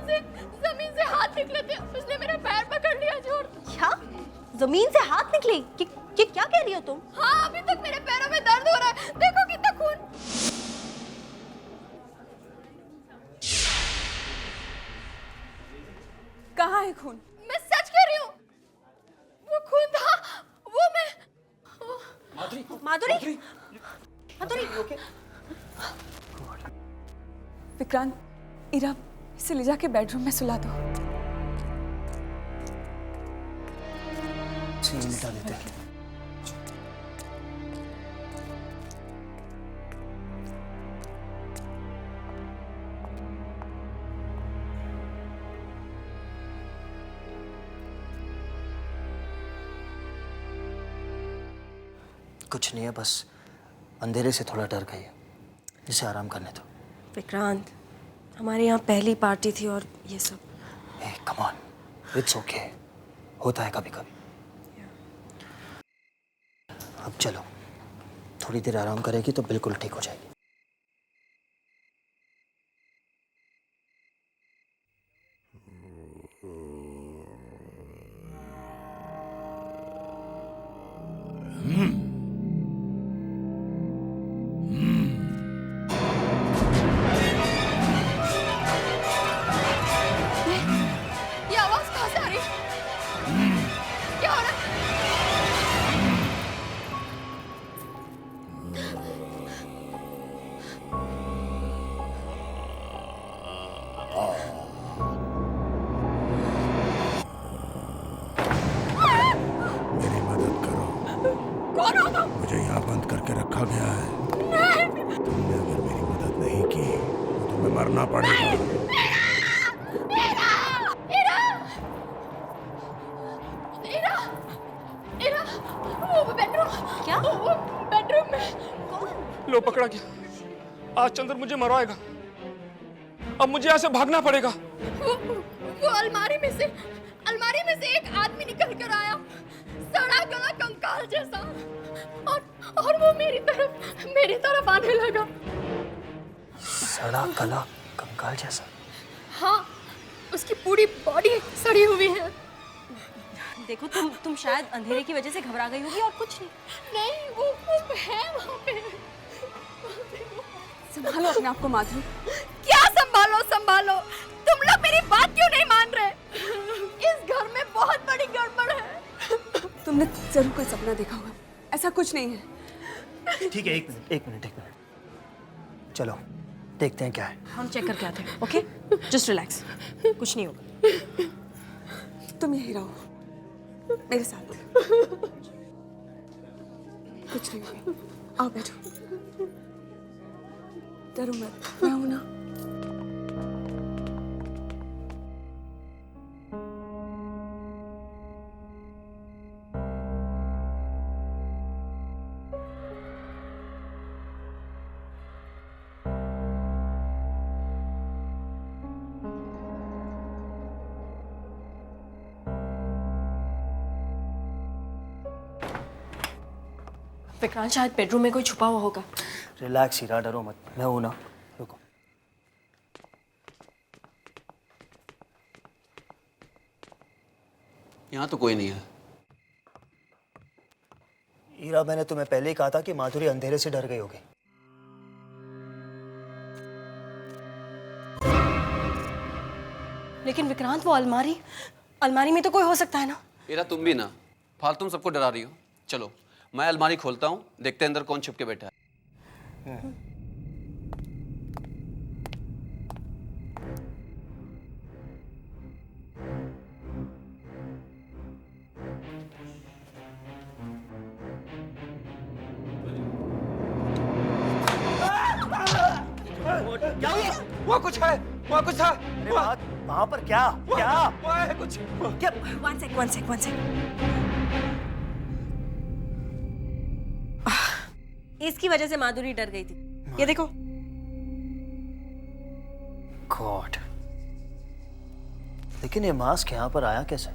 से हाथ निकले थे, उसने मेरा पैर पकड़ लिया जोर। क्या? जमीन से हाथ निकले? ये क्या कह रही हो तुम? हाँ, अभी तक मेरे पैरों में दर्द हो रहा है, देखो कितना खून। कहाँ है खून? मैं सच कह रही हूँ, वो खून था, वो मैं। माधुरी, विक्रांत, इरा, इसे ले जाके बेडरूम में सुला दो। सीन मिटा देते हैं। कुछ नहीं है, बस अंधेरे से थोड़ा डर गई है, इसे आराम करने दो। विक्रांत, हमारे यहाँ पहली पार्टी थी और ये सब। कम ऑन, इट्स ओके, होता है कभी कभी। अब चलो, थोड़ी देर आराम करेगी तो बिल्कुल ठीक हो जाएगी। ये आवाज कहाँ से आ रही? क्या हो रहा है? मेरी मदद करो। कौन हो तुम? मुझे यहाँ बंद करके रखा गया है। तुमने अगर मेरी मदद नहीं की तो तुम्हें मरना पड़ेगा। वो बेडरूम। क्या? वो बेडरूम में। लो पकड़ा गया। आज चंद्र मुझे मरवाएगा। अब मुझे यहाँ से भागना पड़ेगा। वो अलमारी में से एक आदमी निकल कर आया, सड़ा गला कंकाल जैसा, और वो मेरी तरफ आने लगा। सड़ा गला कंकाल जैसा? हाँ, उसकी पूरी बॉडी सड़ी हुई है। देखो, तुम शायद अंधेरे की वजह से घबरा गई होगी और कुछ नहीं। नहीं, वो है वहाँ पे। संभालो अपने आप को माधुरी। क्या संभालो? तुम लोग मेरी बात क्यों नहीं मान रहे? इस घर में बहुत बड़ी गड़बड़ है। तुमने जरूर कोई सपना देखा होगा, ऐसा कुछ नहीं है। ठीक है, एक मिनट। चलो देखते हैं क्या है। हम चेक करके आते हैं, ओके? जस्ट रिलैक्स, कुछ नहीं होगा। तुम यहीं रहो मेरे साथ। कुछ नहीं होगा, आओ बैठो। डरो मत, मैं हूं ना। विक्रांत, शायद बेडरूम में कोई छुपा हुआ होगा। रिलैक्स हीरा, डरो मत, मैं हूं ना। रुको। यहाँ तो कोई नहीं है। हीरा, मैंने तुम्हें पहले ही कहा था कि माधुरी अंधेरे से डर गई होगी। लेकिन विक्रांत, वो अलमारी में तो कोई हो सकता है ना? इरा, तुम भी ना फालतू में सबको डरा रही हो। चलो मैं अलमारी खोलता हूँ, देखते हैं अंदर कौन छुप के बैठा है। क्या हुआ? वहाँ कुछ था। वहाँ पर क्या? वहाँ है कुछ। क्या? One sec. इसकी वजह से माधुरी डर गई थी। ये देखो। गॉड, लेकिन ये मास्क यहाँ पर आया कैसे?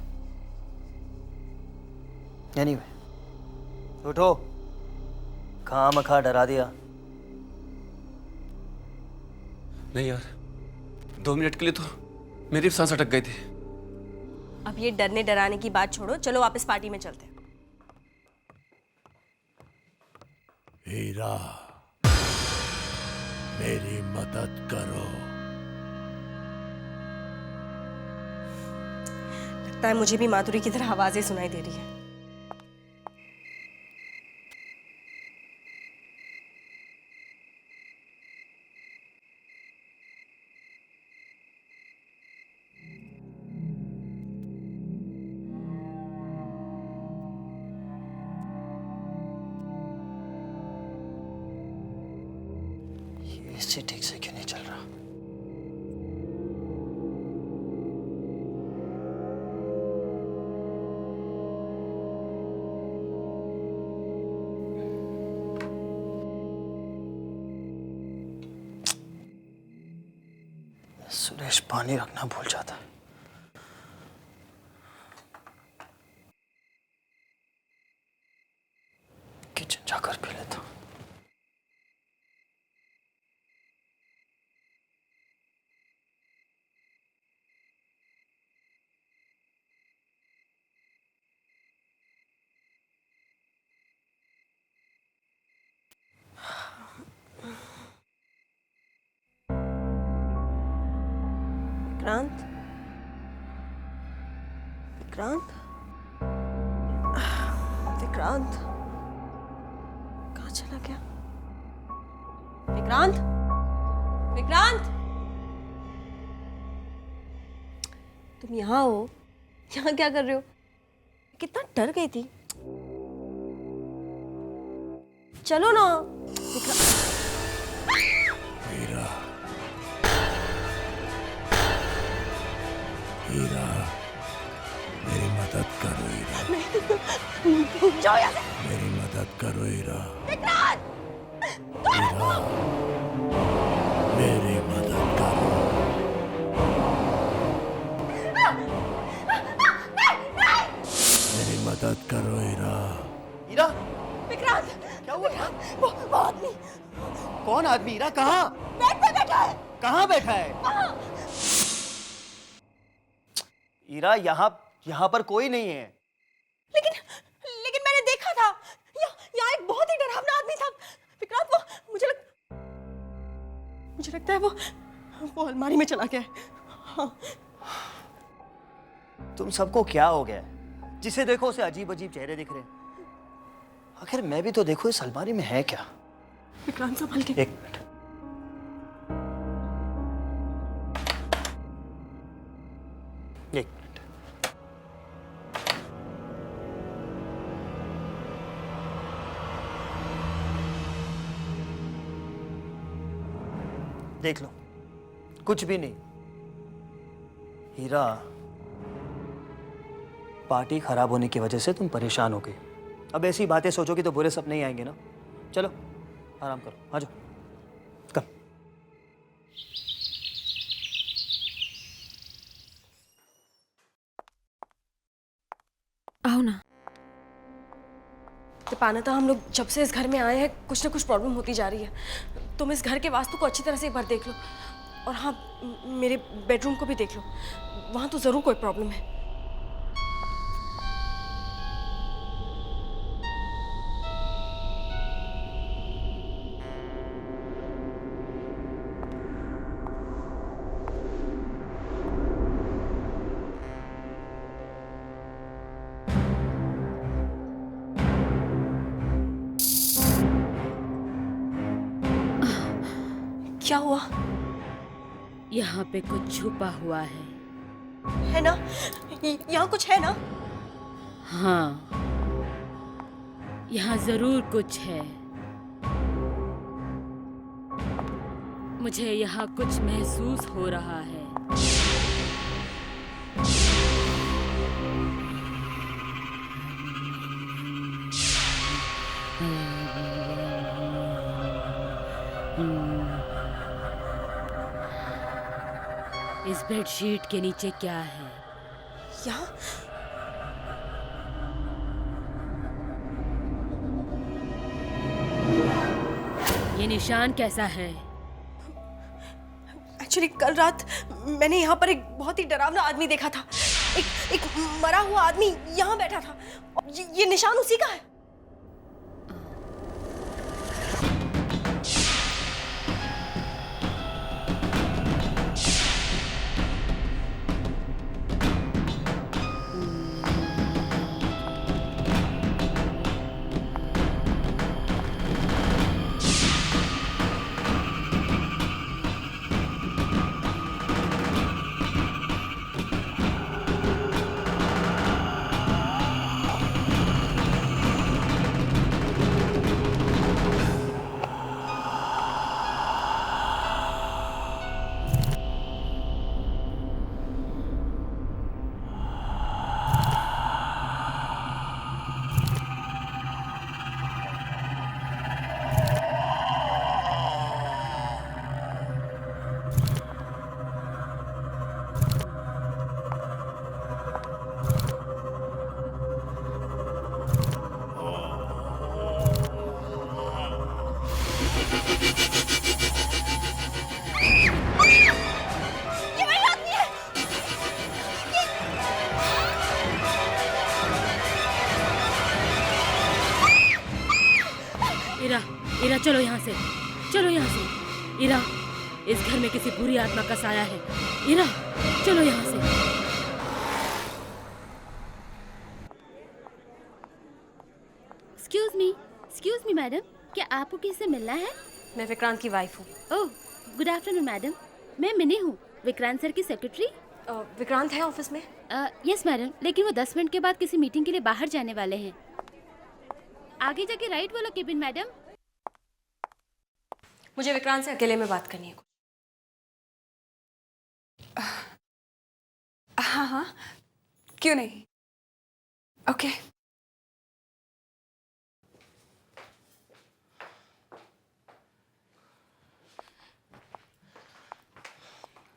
एनीवे, उठो, खामखा डरा दिया। नहीं यार, 2 मिनट के लिए तो मेरी भी सांस अटक गई थी। अब ये डरने डराने की बात छोड़ो, चलो वापस पार्टी में चलते हैं। हीरा, मेरी मदद करो। लगता है मुझे भी माधुरी की तरह आवाजें सुनाई दे रही है। इससे ठीक से क्यों नहीं चल रहा? सुरेश पानी रखना भूल जाता है। किचन जाकर पी लेता हूँ। विक्रांत, विक्रांत, विक्रांत कहाँ चला गया? विक्रांत, विक्रांत, तुम यहाँ हो? यहाँ क्या कर रहे हो? कितना डर गई थी। चलो ना। हीरा, हीरा, मेरी मदद करो हीरा। जाओ यहाँ से। मेरी मदद करो हीरा। विक्रांत! हीरा, मेरी मदद करो। मेरी मदद करो हीरा। हीरा, विक्रांत! क्या हुआ? वो आदमी। कौन आदमी? हीरा कहाँ? बेड पे बैठा है। कहाँ बैठा है? वहाँ। हीरा, यहाँ पर कोई नहीं है। लेकिन मैंने देखा था, यहाँ एक बहुत ही डरावना आदमी था। विक्रांत, वो मुझे लगता है वो अलमारी में चला गया है। हाँ। तुम सबको क्या हो गया है? जिसे देखो उसे अजीब अजीब चेहरे दिख रहे हैं। आखिर मैं भी तो देखो इस अलमारी में है क्या? विक्रांत, संभल के। एक मिनट। एक मिनट। देख लो, कुछ भी नहीं। हीरा, पार्टी खराब होने की वजह से तुम परेशान हो गई। अब ऐसी बातें सोचोगी तो बुरे सपने ही आएंगे ना। चलो आराम करो, आ जाओ। कम। आओ ना। दीपानाता, हम लोग जब से इस घर में आए हैं कुछ ना कुछ प्रॉब्लम होती जा रही है। तुम इस घर के वास्तु को अच्छी तरह से एक बार देख लो, और हाँ, मेरे बेडरूम को भी देख लो। वहाँ तो जरूर कोई प्रॉब्लम है। क्या हुआ? यहाँ पे कुछ छुपा हुआ है ना? यहाँ कुछ है ना? हाँ, यहाँ जरूर कुछ है। मुझे यहाँ कुछ महसूस हो रहा है। इस बेडशीट के नीचे क्या है? यहाँ? ये निशान कैसा है? एक्चुअली कल रात मैंने यहाँ पर एक बहुत ही डरावना आदमी देखा था। एक मरा हुआ आदमी यहाँ बैठा था। ये निशान उसी का है। इरा चलो यहाँ से, चलो यहाँ से। इरा, इस घर में किसी बुरी आत्मा का साया है। इरा चलो यहाँ से। एक्सक्यूज मी मैडम, क्या आपको किससे मिलना है? मैं विक्रांत की वाइफ हूँ। ओह, गुड आफ्टरनून मैडम। मैं मिनी हूँ, विक्रांत सर की सेक्रेटरी। विक्रांत है ऑफिस में? यस मैडम, लेकिन वो 10 मिनट के बाद किसी मीटिंग के लिए बाहर जाने वाले हैं। आगे जाके राइट वाला केबिन मैडम। मुझे विक्रांत से अकेले में बात करनी है। हाँ हाँ, क्यों नहीं। ओके।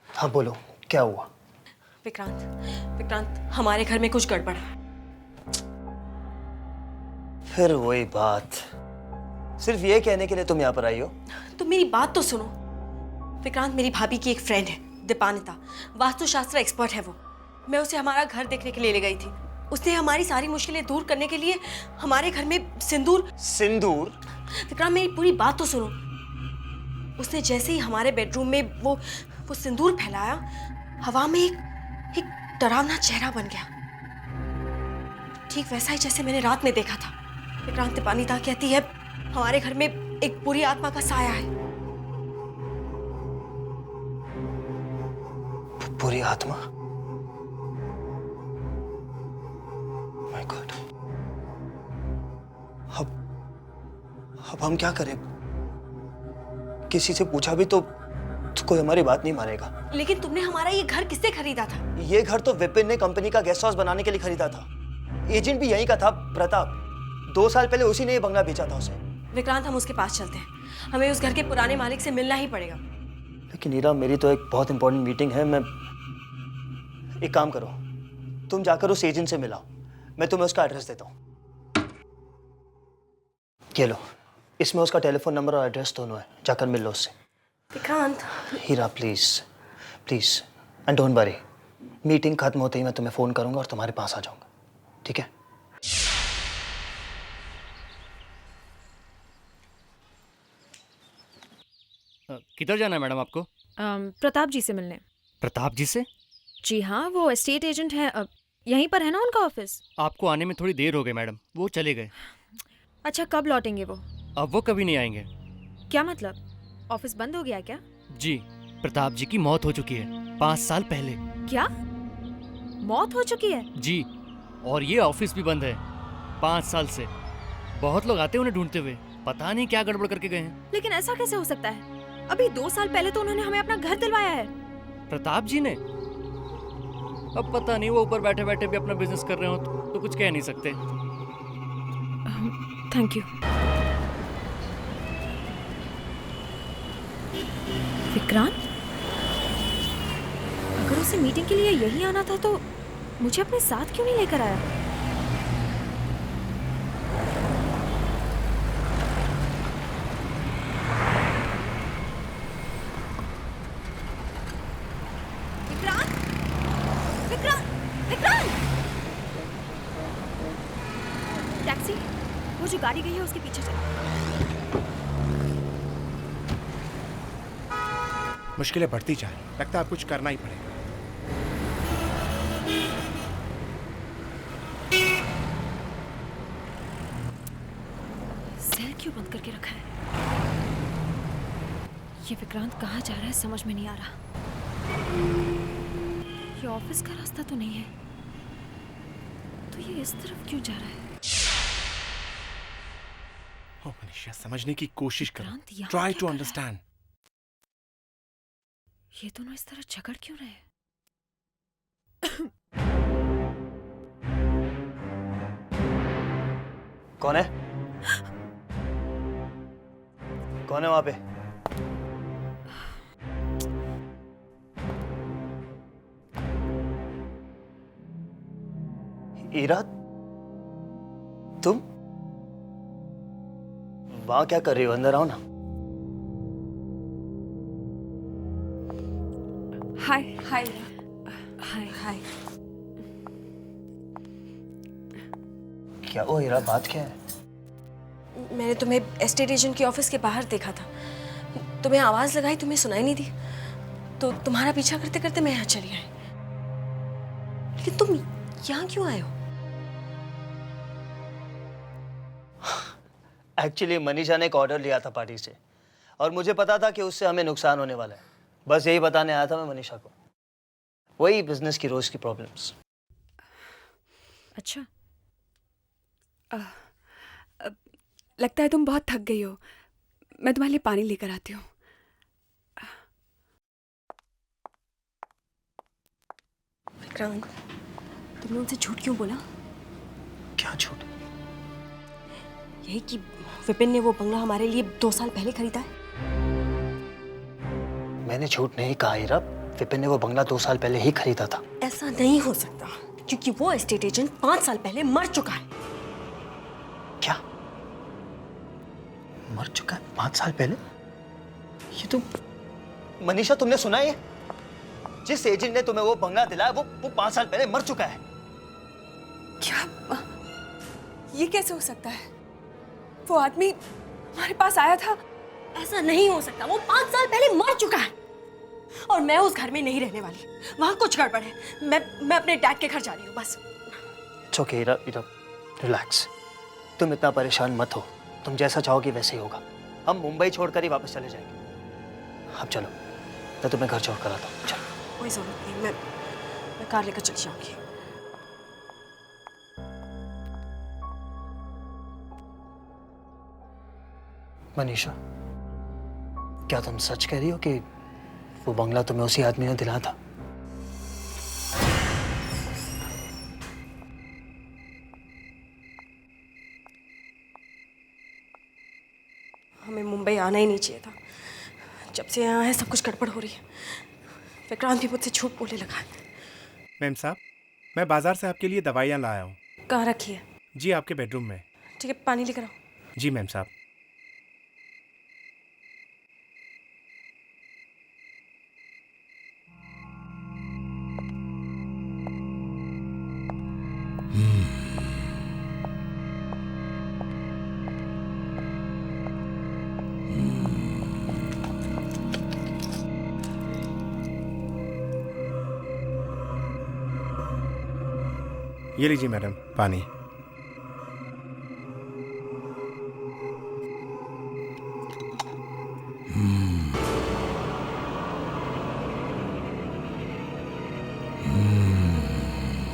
हाँ बोलो, क्या हुआ? विक्रांत, हमारे घर में कुछ गड़बड़ है। फिर वही बात, सिर्फ ये कहने के लिए तुम यहाँ पर आई हो? तो मेरी बात तो सुनो। विक्रांत मेरी भाभी की एक फ्रेंड है, दीपानिता। वास्तुशास्त्र एक्सपर्ट है वो। मैं उसे हमारा घर देखने के लिए ले गई थी। उसने हमारी सारी मुश्किलें दूर करने के लिए हमारे घर में सिंदूर। विक्रांत मेरी पूरी बात तो सुनो। उसने जैसे ही हमारे बेडरूम में वो सिंदूर फैलाया, हवा में एक डरावना चेहरा बन गया, ठीक वैसा ही जैसे मैंने रात में देखा था। विक्रांत, दीपानिता कहती है हमारे घर में एक बुरी आत्मा का साया है। बुरी आत्मा? My God. अब हम क्या करें? किसी से पूछा भी तो कोई हमारी बात नहीं मानेगा। लेकिन तुमने हमारा ये घर किससे खरीदा था? ये घर तो विपिन ने कंपनी का गेस्ट हाउस बनाने के लिए खरीदा था। एजेंट भी यहीं का था, प्रताप। 2 साल पहले उसी ने ये बंगला बेचा था उसे। विक्रांत, हम उसके पास चलते हैं। हमें उस घर के पुराने मालिक से मिलना ही पड़ेगा। लेकिन नीरा, मेरी तो एक बहुत इंपॉर्टेंट मीटिंग है। मैं एक काम करो, तुम जाकर उस एजेंट से मिलाओ, मैं तुम्हें उसका एड्रेस देता हूँ। ये लो, इसमें उसका टेलीफोन नंबर और एड्रेस दोनों है, जाकर मिल लो उससे। Vikrant. Heera please please, and don't worry, meeting खत्म होते ही मैं तुम्हें फोन करूंगा और तुम्हारे पास आ जाऊंगा, ठीक है? किधर जाना है मैडम आपको? प्रताप जी से मिलने। प्रताप जी से? जी हाँ, वो एस्टेट एजेंट है। यहीं पर है ना उनका ऑफिस? आपको आने में थोड़ी देर हो गई मैडम, वो चले गए। अच्छा, कब लौटेंगे वो? अब वो कभी नहीं आएंगे। क्या मतलब, ऑफिस बंद हो गया क्या? जी, प्रताप जी की मौत हो चुकी है 5 साल पहले। क्या, मौत हो चुकी है? जी, और ये ऑफिस भी बंद है 5 साल से। बहुत लोग आते हैं उन्हें ढूंढते हुए, पता नहीं क्या गड़बड़ करके गए हैं। लेकिन ऐसा कैसे हो सकता है? अभी 2 साल पहले तो उन्होंने हमें अपना घर दिलवाया है। प्रताप जी ने? अब पता नहीं, वो ऊपर बैठे बैठे भी अपना बिजनेस कर रहे हो तो कुछ कह नहीं सकते। Thank you. विक्रांत, अगर उसे मीटिंग के लिए यही आना था तो मुझे अपने साथ क्यों नहीं लेकर आया? गाड़ी गई है, उसके पीछे चलो। मुश्किलें बढ़ती जा रही, लगता है अब कुछ करना ही पड़ेगा। सेल क्यों बंद करके रखा है? ये विक्रांत कहाँ जा रहा है समझ में नहीं आ रहा। ये ऑफिस का रास्ता तो नहीं है, तो ये इस तरफ क्यों जा रहा है? ओ मनीषा, समझने की कोशिश करो। यहाँ ट्राई क्या टू कर रहा है? अंडरस्टैंड। ये दोनों इस तरह झगड़ क्यों रहे हैं? कौन है? कौन है वहां पे? ईरा, तुम वहां क्या कर रही हो? अंदर आओ ना। हाय हाय हाय हाय। क्या हुआ ईरा, बात क्या है? मैंने तुम्हें एस्टेट एजेंट के ऑफिस के बाहर देखा था। तुम्हें आवाज लगाई, तुम्हें सुनाई नहीं दी, तो तुम्हारा पीछा करते करते मैं यहाँ चली आई। लेकिन तुम यहाँ क्यों आए हो? एक्चुअली मनीषा ने एक ऑर्डर लिया था पार्टी से, और मुझे पता था कि उससे हमें नुकसान होने वाला है। बस यही बताने आया था मैं मनीषा को। वही बिजनेस की रोज की प्रॉब्लम्स। अच्छा, लगता है तुम बहुत थक गई हो। मैं तुम्हारे लिए पानी लेकर आती हूँ। विक्रांत, तुमने उनसे झूठ क्यों बोला? क्या झूठ? यही कि विपिन ने वो बंगला हमारे लिए 2 साल पहले खरीदा है। मैंने झूठ नहीं कहा ईरा। विपिन ने वो बंगला 2 साल पहले ही खरीदा था। ऐसा नहीं हो सकता, क्योंकि वो एस्टेट एजेंट 5 साल पहले मर चुका है। क्या? मर चुका है 5 साल पहले? ये तो मनीषा, तुमने सुना है? जिस एजेंट ने तुम्हें वो बंगला दिलाया वो 5 साल पहले मर चुका है। क्या? ये कैसे हो सकता है? वो आदमी हमारे पास आया था। ऐसा नहीं हो सकता, वो 5 साल पहले मर चुका है। और मैं उस घर में नहीं रहने वाली। वहां कुछ गड़बड़ है। मैं अपने डैड के घर जा रही हूँ बस। It's okay Ira, relax. तुम इतना परेशान मत हो। तुम जैसा चाहोगी वैसे ही होगा। हम मुंबई छोड़कर ही वापस चले जाएंगे। अब चलो, मैं तुम्हें घर छोड़ कर आता हूँ। चलो। कोई जरूरत नहीं, मैं कार लेकर चली जाऊंगी। मनीषा, क्या तुम सच कह रही हो कि वो बंगला तुम्हें उसी आदमी ने दिलाया था? हमें मुंबई आना ही नहीं चाहिए था। जब से यहाँ है सब कुछ गड़बड़ हो रही है। विक्रांत भी मुझसे झूठ बोलने लगा है। मैम साहब, मैं बाजार से आपके लिए दवाइयाँ लाया हूँ। कहाँ रखी है? जी, आपके बेडरूम में। ठीक है, पानी लेकर आओ। जी मैम साहब। ये लीजिए मैडम पानी।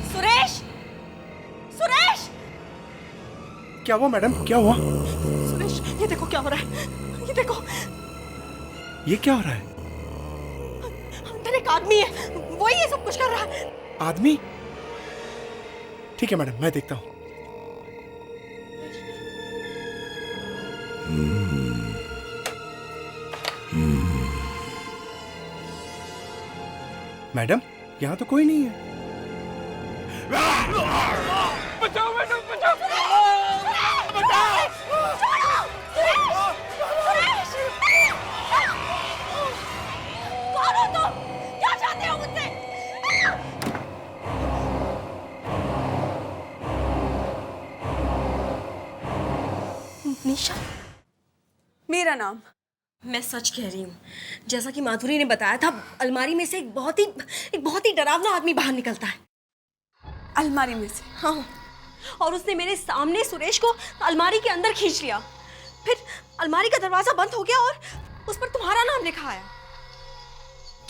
सुरेश! सुरेश! क्या हुआ मैडम, क्या हुआ? सुरेश, ये देखो क्या हो रहा है। ये देखो, ये क्या हो रहा है? अंदर एक आदमी है, वही ये सब कुछ कर रहा है। आदमी? ठीक है मैडम, मैं देखता हूँ। मैडम, यहाँ तो कोई नहीं है। बचाओ मैडम, बचाओ! कौन हो तुम? क्या चाहते हो मुझसे? मनीषा? मेरा नाम। मैं सच कह रही हूँ, जैसा कि माधुरी ने बताया था, अलमारी में से एक बहुत ही डरावना आदमी बाहर निकलता है। अलमारी में से? हाँ, और उसने मेरे सामने सुरेश को अलमारी के अंदर खींच लिया। फिर अलमारी का दरवाजा बंद हो गया और उस पर तुम्हारा नाम लिखा आया।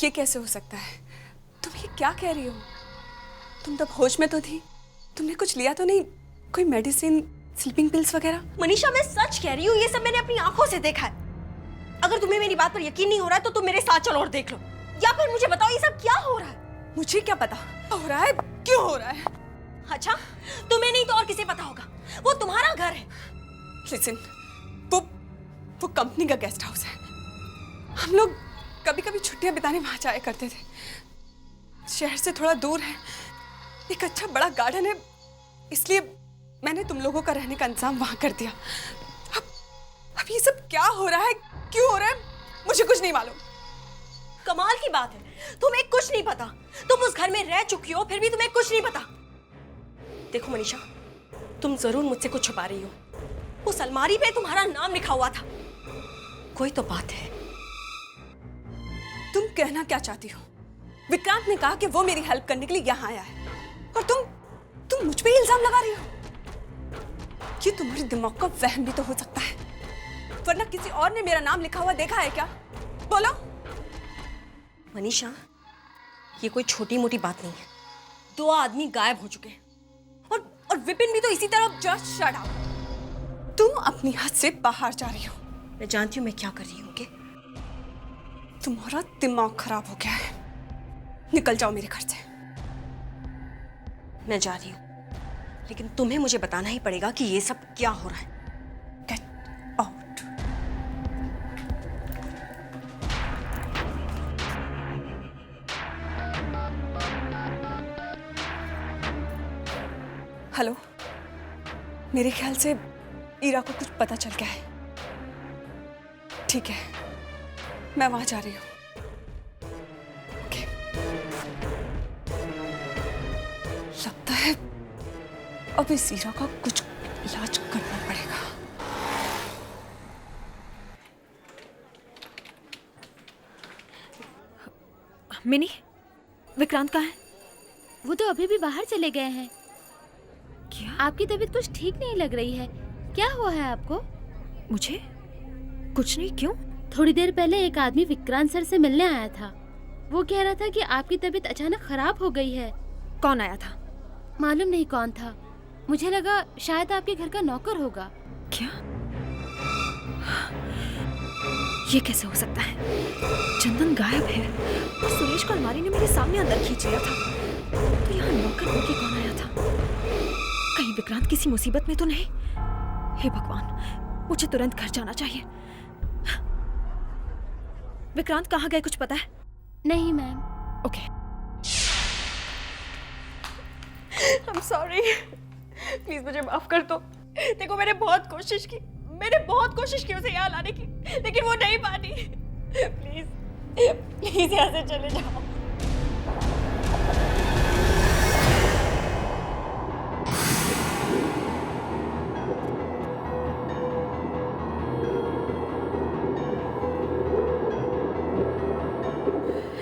ये कैसे हो सकता है? तुम ये क्या कह रही हो? तुम तब होश में तो थी, तुमने कुछ लिया तो नहीं? कोई मेडिसिन, स्लीपिंग पिल्स वगैरह? मनीषा, मैं सच कह रही हूँ, ये सब मैंने अपनी आंखों से देखा है। अगर तुम्हें मेरी बात पर यकीन नहीं हो रहा है तो तुम मेरे साथ चलो और देख लो, या फिर मुझे बताओ ये सब क्या हो रहा है। मुझे क्या पता हो रहा है, क्यों हो रहा है? अच्छा, तुम्हें नहीं तो और किसे पता होगा, वो तुम्हारा घर है। लिसन, वो कंपनी का गेस्ट हाउस है। हम लोग कभी कभी छुट्टियां बिताने वहां जाया करते थे। शहर से थोड़ा दूर है, एक अच्छा बड़ा गार्डन है, इसलिए मैंने तुम लोगों का रहने का इंतजाम वहां कर दिया। अब ये सब क्या हो रहा है, क्यों हो रहा है, मुझे कुछ नहीं मालूम। कमाल की बात है, तुम्हें कुछ नहीं पता। तुम उस घर में रह चुकी हो, फिर भी तुम्हें कुछ नहीं पता। देखो मनीषा, तुम जरूर मुझसे कुछ छुपा रही हो। उस अलमारी पे तुम्हारा नाम लिखा हुआ था, कोई तो बात है। तुम कहना क्या चाहती हो? विक्रांत ने कहा कि वो मेरी हेल्प करने के लिए यहाँ आया है, और तुम मुझ पे ही इल्जाम लगा रही हो। ये तुम्हारे दिमाग का वहम भी तो हो सकता है, वरना किसी और ने मेरा नाम लिखा हुआ देखा है क्या? बोलो। मनीषा, ये कोई छोटी मोटी बात नहीं है। 2 आदमी गायब हो चुके हैं, और विपिन भी तो इसी तरह। Just shut up. तुम अपनी हद से बाहर जा रही हो। मैं जानती हूँ मैं क्या कर रही हूँ। कि तुम्हारा दिमाग खराब हो गया है, निकल जाओ मेरे घर से। मैं जा रही हूँ, लेकिन तुम्हें मुझे बताना ही पड़ेगा कि ये सब क्या हो रहा है। Get out. हेलो, मेरे ख्याल से ईरा को कुछ पता चल गया है। ठीक है, मैं वहां जा रही हूँ। लगता है अब इस ईरा का कुछ इलाज करना पड़ेगा। मिनी, विक्रांत कहाँ है? वो तो अभी भी बाहर चले गए हैं। क्या? आपकी तबीयत कुछ ठीक नहीं लग रही है, क्या हुआ है आपको? मुझे कुछ नहीं। क्यों? थोड़ी देर पहले एक आदमी विक्रांत सर से मिलने आया था। वो कह रहा था कि आपकी तबीयत अचानक खराब हो गई है। कौन आया था? मालूम नहीं कौन था, मुझे लगा शायद आपके घर का नौकर होगा। क्या? ये कैसे हो सकता है? चंदन गायब है और सुरेश को अलमारी ने मेरे सामने अंदर खींच लिया था, तो यहाँ नौकर होके कौन आया था? कहीं विक्रांत किसी मुसीबत में तो नहीं? हे भगवान, मुझे तुरंत घर जाना चाहिए। विक्रांत कहाँ गए, कुछ पता है? नहीं ma'am. Okay. I'm sorry, please मुझे माफ कर दो। देखो, मैंने बहुत कोशिश की उसे यहाँ लाने की, लेकिन वो नहीं मानी। प्लीज यहाँ से चले जाओ।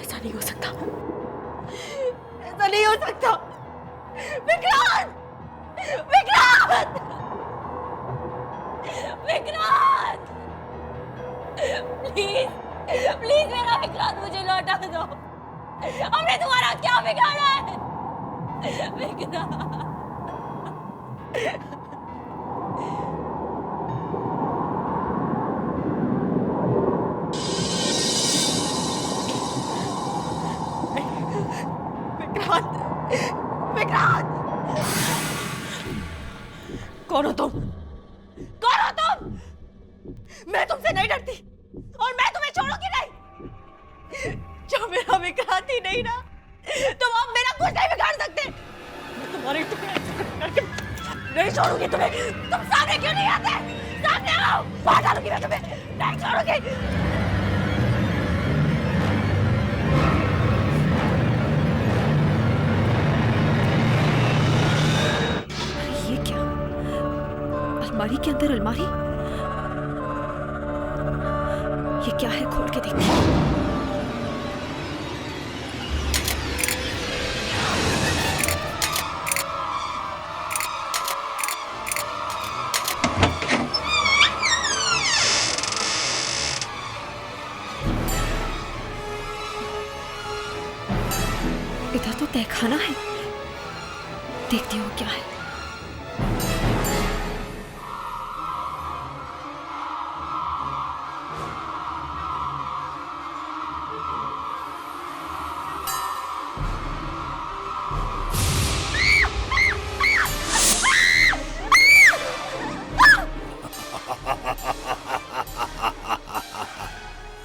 ऐसा नहीं हो सकता, ऐसा नहीं हो सकता। विक्रांत! विक्रांत! विक्रांत! प्लीज मेरा विक्रांत मुझे लौटा दो। हमने तुम्हारा क्या बिगाड़ा है? विक्रांत! विक्रांत! कौन हो तुम? कौन हो तुम? मैं तुमसे नहीं डरती और मैं तुम्हें छोड़ूंगी नहीं। जब मेरा विक्रांत ही नहीं ना, तुम अब मेरा कुछ नहीं बिगाड़ सकते। मैं तुम्हारे टुकड़े नहीं छोड़ूंगी तुम्हें। तुम सामने क्यों नहीं आते? सामने आओ, मार डालूंगी मैं तुम्हें, नहीं छोड़ूंगी। अलमारी के अंदर अलमारी, ये क्या है, खोल के देखती। इधर तो तहखाना है, देखती हूँ क्या है।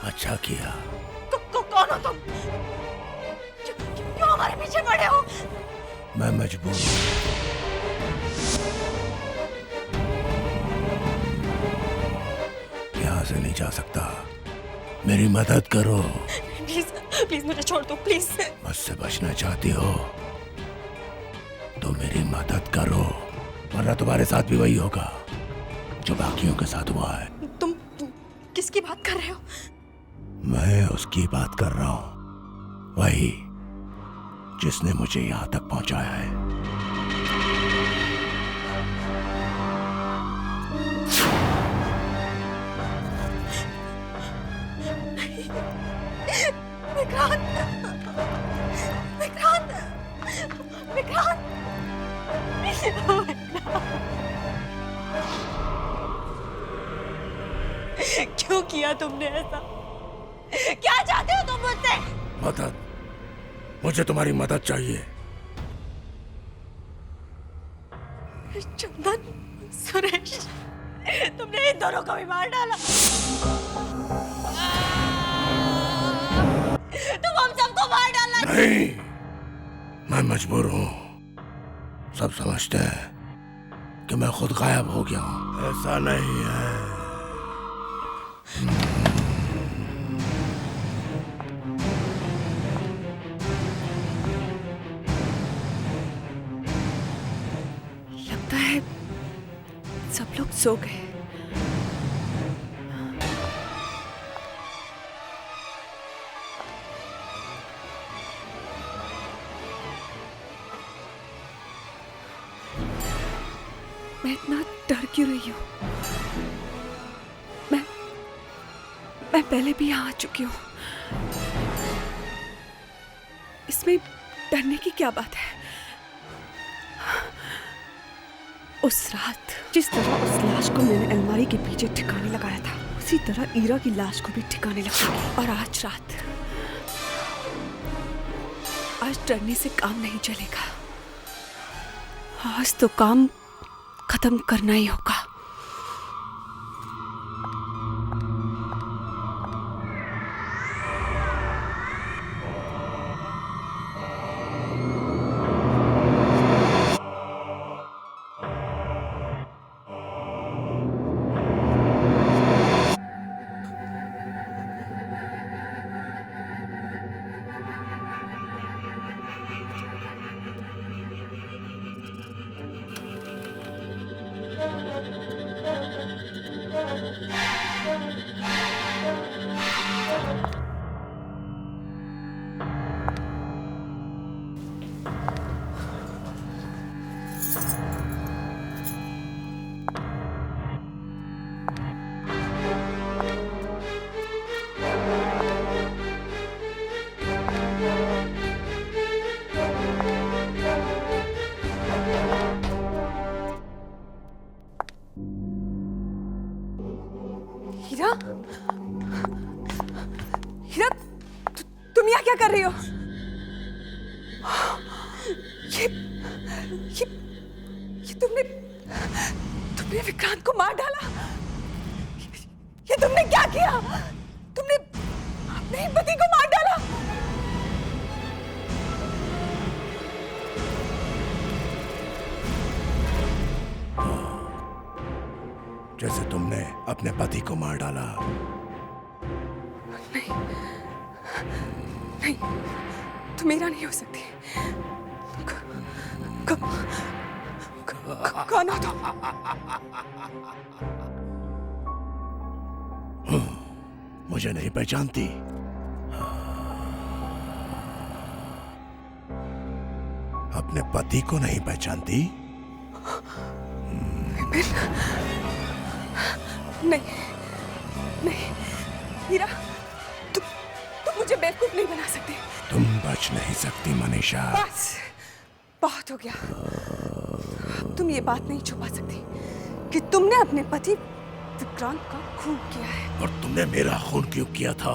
अच्छा किया। कौन हो तुम? क्यों हमारे पीछे पड़े हो? मैं मजबूर हूँ। यहाँ से नहीं जा सकता, मेरी मदद करो। प्लीज प्लीज मुझे छोड़ दो, प्लीज। मुझसे बचना चाहती हो तो मेरी मदद करो, वरना तुम्हारे साथ भी वही होगा जो बाकियों के साथ हुआ है। तुम किसकी बात कर रहे हो? मैं उसकी बात कर रहा हूँ, वही जिसने मुझे यहाँ तक पहुँचाया है। विक्रांत, विक्रांत, विक्रांत, क्यों किया तुमने ऐसा? क्या चाहते हो तुम मुझसे? मदद, मुझे तुम्हारी मदद चाहिए। चंदन, सुरेश, तुमने इन दोनों को भी मार डाला। तुम हम सबको मार डाला। नहीं, मैं मजबूर हूँ। सब समझते हैं कि मैं खुद गायब हो गया हूँ। ऐसा नहीं है। लगता है सब लोग सो गए। मैं इतना डर क्यों रही हूँ? मैं पहले भी यहाँ आ चुकी हूँ। इसमें डरने की क्या बात है? उस रात जिस तरह उस लाश को मैंने अलमारी के पीछे ठिकाने लगाया था, उसी तरह ईरा की लाश को भी ठिकाने लगाऊंगी। और आज रात, आज डरने से काम नहीं चलेगा। आज तो काम खत्म करना ही होगा। हीरा, हीरा, तुम यहाँ क्या कर रही हो? ये तुमने विक्रांत को मार डाला। ये तुमने क्या किया? तुमने अपने ही पति को मार डाला। जैसे तुमने अपने पति को मार डाला। नहीं, नहीं, तुम मेरा नहीं हो सकती। कौन हो तुम? मुझे नहीं पहचानती? अपने पति को नहीं पहचानती? नहीं नहीं हीरा, तुम मुझे बेवकूफ नहीं बना सकते। तुम बच नहीं सकती मनीषा। बस बहुत हो गया। तुम ये बात नहीं छुपा सकती कि तुमने अपने पति विक्रांत का खून किया है। और तुमने मेरा खून क्यों किया था?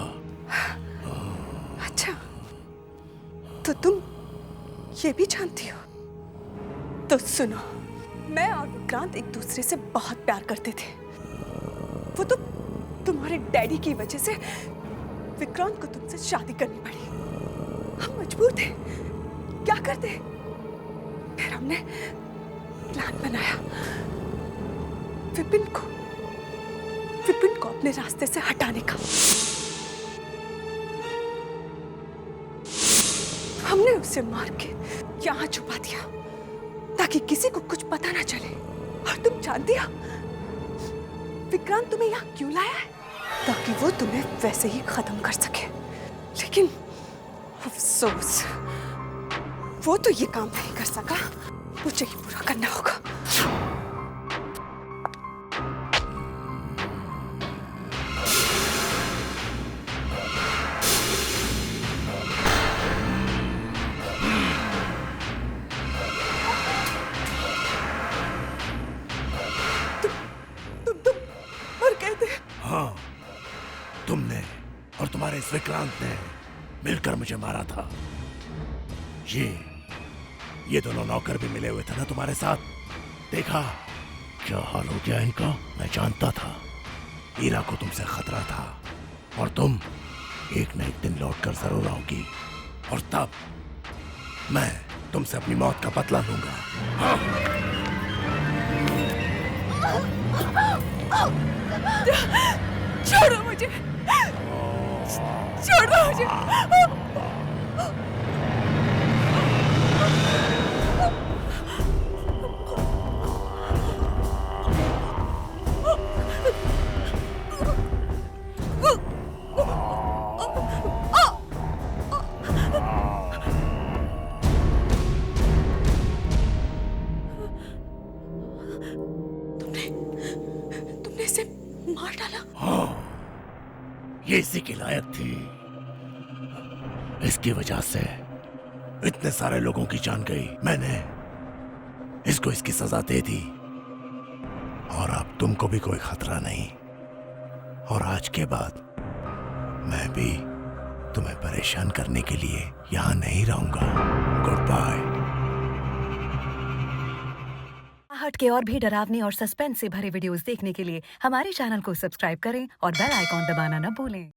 अच्छा, तो तुम ये भी जानती हो? तो सुनो, मैं और विक्रांत एक दूसरे से बहुत प्यार करते थे। वो तो तुम्हारे डैडी की वजह से विक्रांत को तुमसे शादी करनी पड़ी। हम मजबूर थे, क्या करते? फिर हमने प्लान बनाया विपिन को अपने रास्ते से हटाने का। हमने उसे मार के यहाँ छुपा दिया ताकि किसी को कुछ पता ना चले। और तुम जानती हो विक्रांत तुम्हें यहाँ क्यों लाया है? ताकि वो तुम्हें वैसे ही खत्म कर सके। लेकिन अफसोस, वो तो ये काम नहीं कर सका। मुझे ही पूरा करना होगा। तुम और कहते? हाँ, तुमने और तुम्हारे इस विक्रांत ने मिलकर मुझे मारा था। ये दोनों नौकर भी मिले हुए थे ना तुम्हारे साथ? देखा क्या हाल हो गया इनका? मैं जानता था हीरा को तुमसे खतरा था और तुम एक न एक दिन लौटकर जरूर आओगी और तब मैं तुमसे अपनी मौत का बदला लूंगा। हाँ। छोड़ो मुझे, छोड़ो मुझे। तुमने इसे मार डाला? हाँ, ये इसी की लायक थी। इसकी वजह से इतने सारे लोगों की जान गई। मैंने इसको इसकी सजा दे दी और अब तुमको भी कोई खतरा नहीं। और आज के बाद मैं भी तुम्हें परेशान करने के लिए यहाँ नहीं रहूंगा। Goodbye. हट के और भी डरावने और सस्पेंस से भरे वीडियोस देखने के लिए हमारे चैनल को सब्सक्राइब करें और बेल आइकॉन दबाना न भूलें।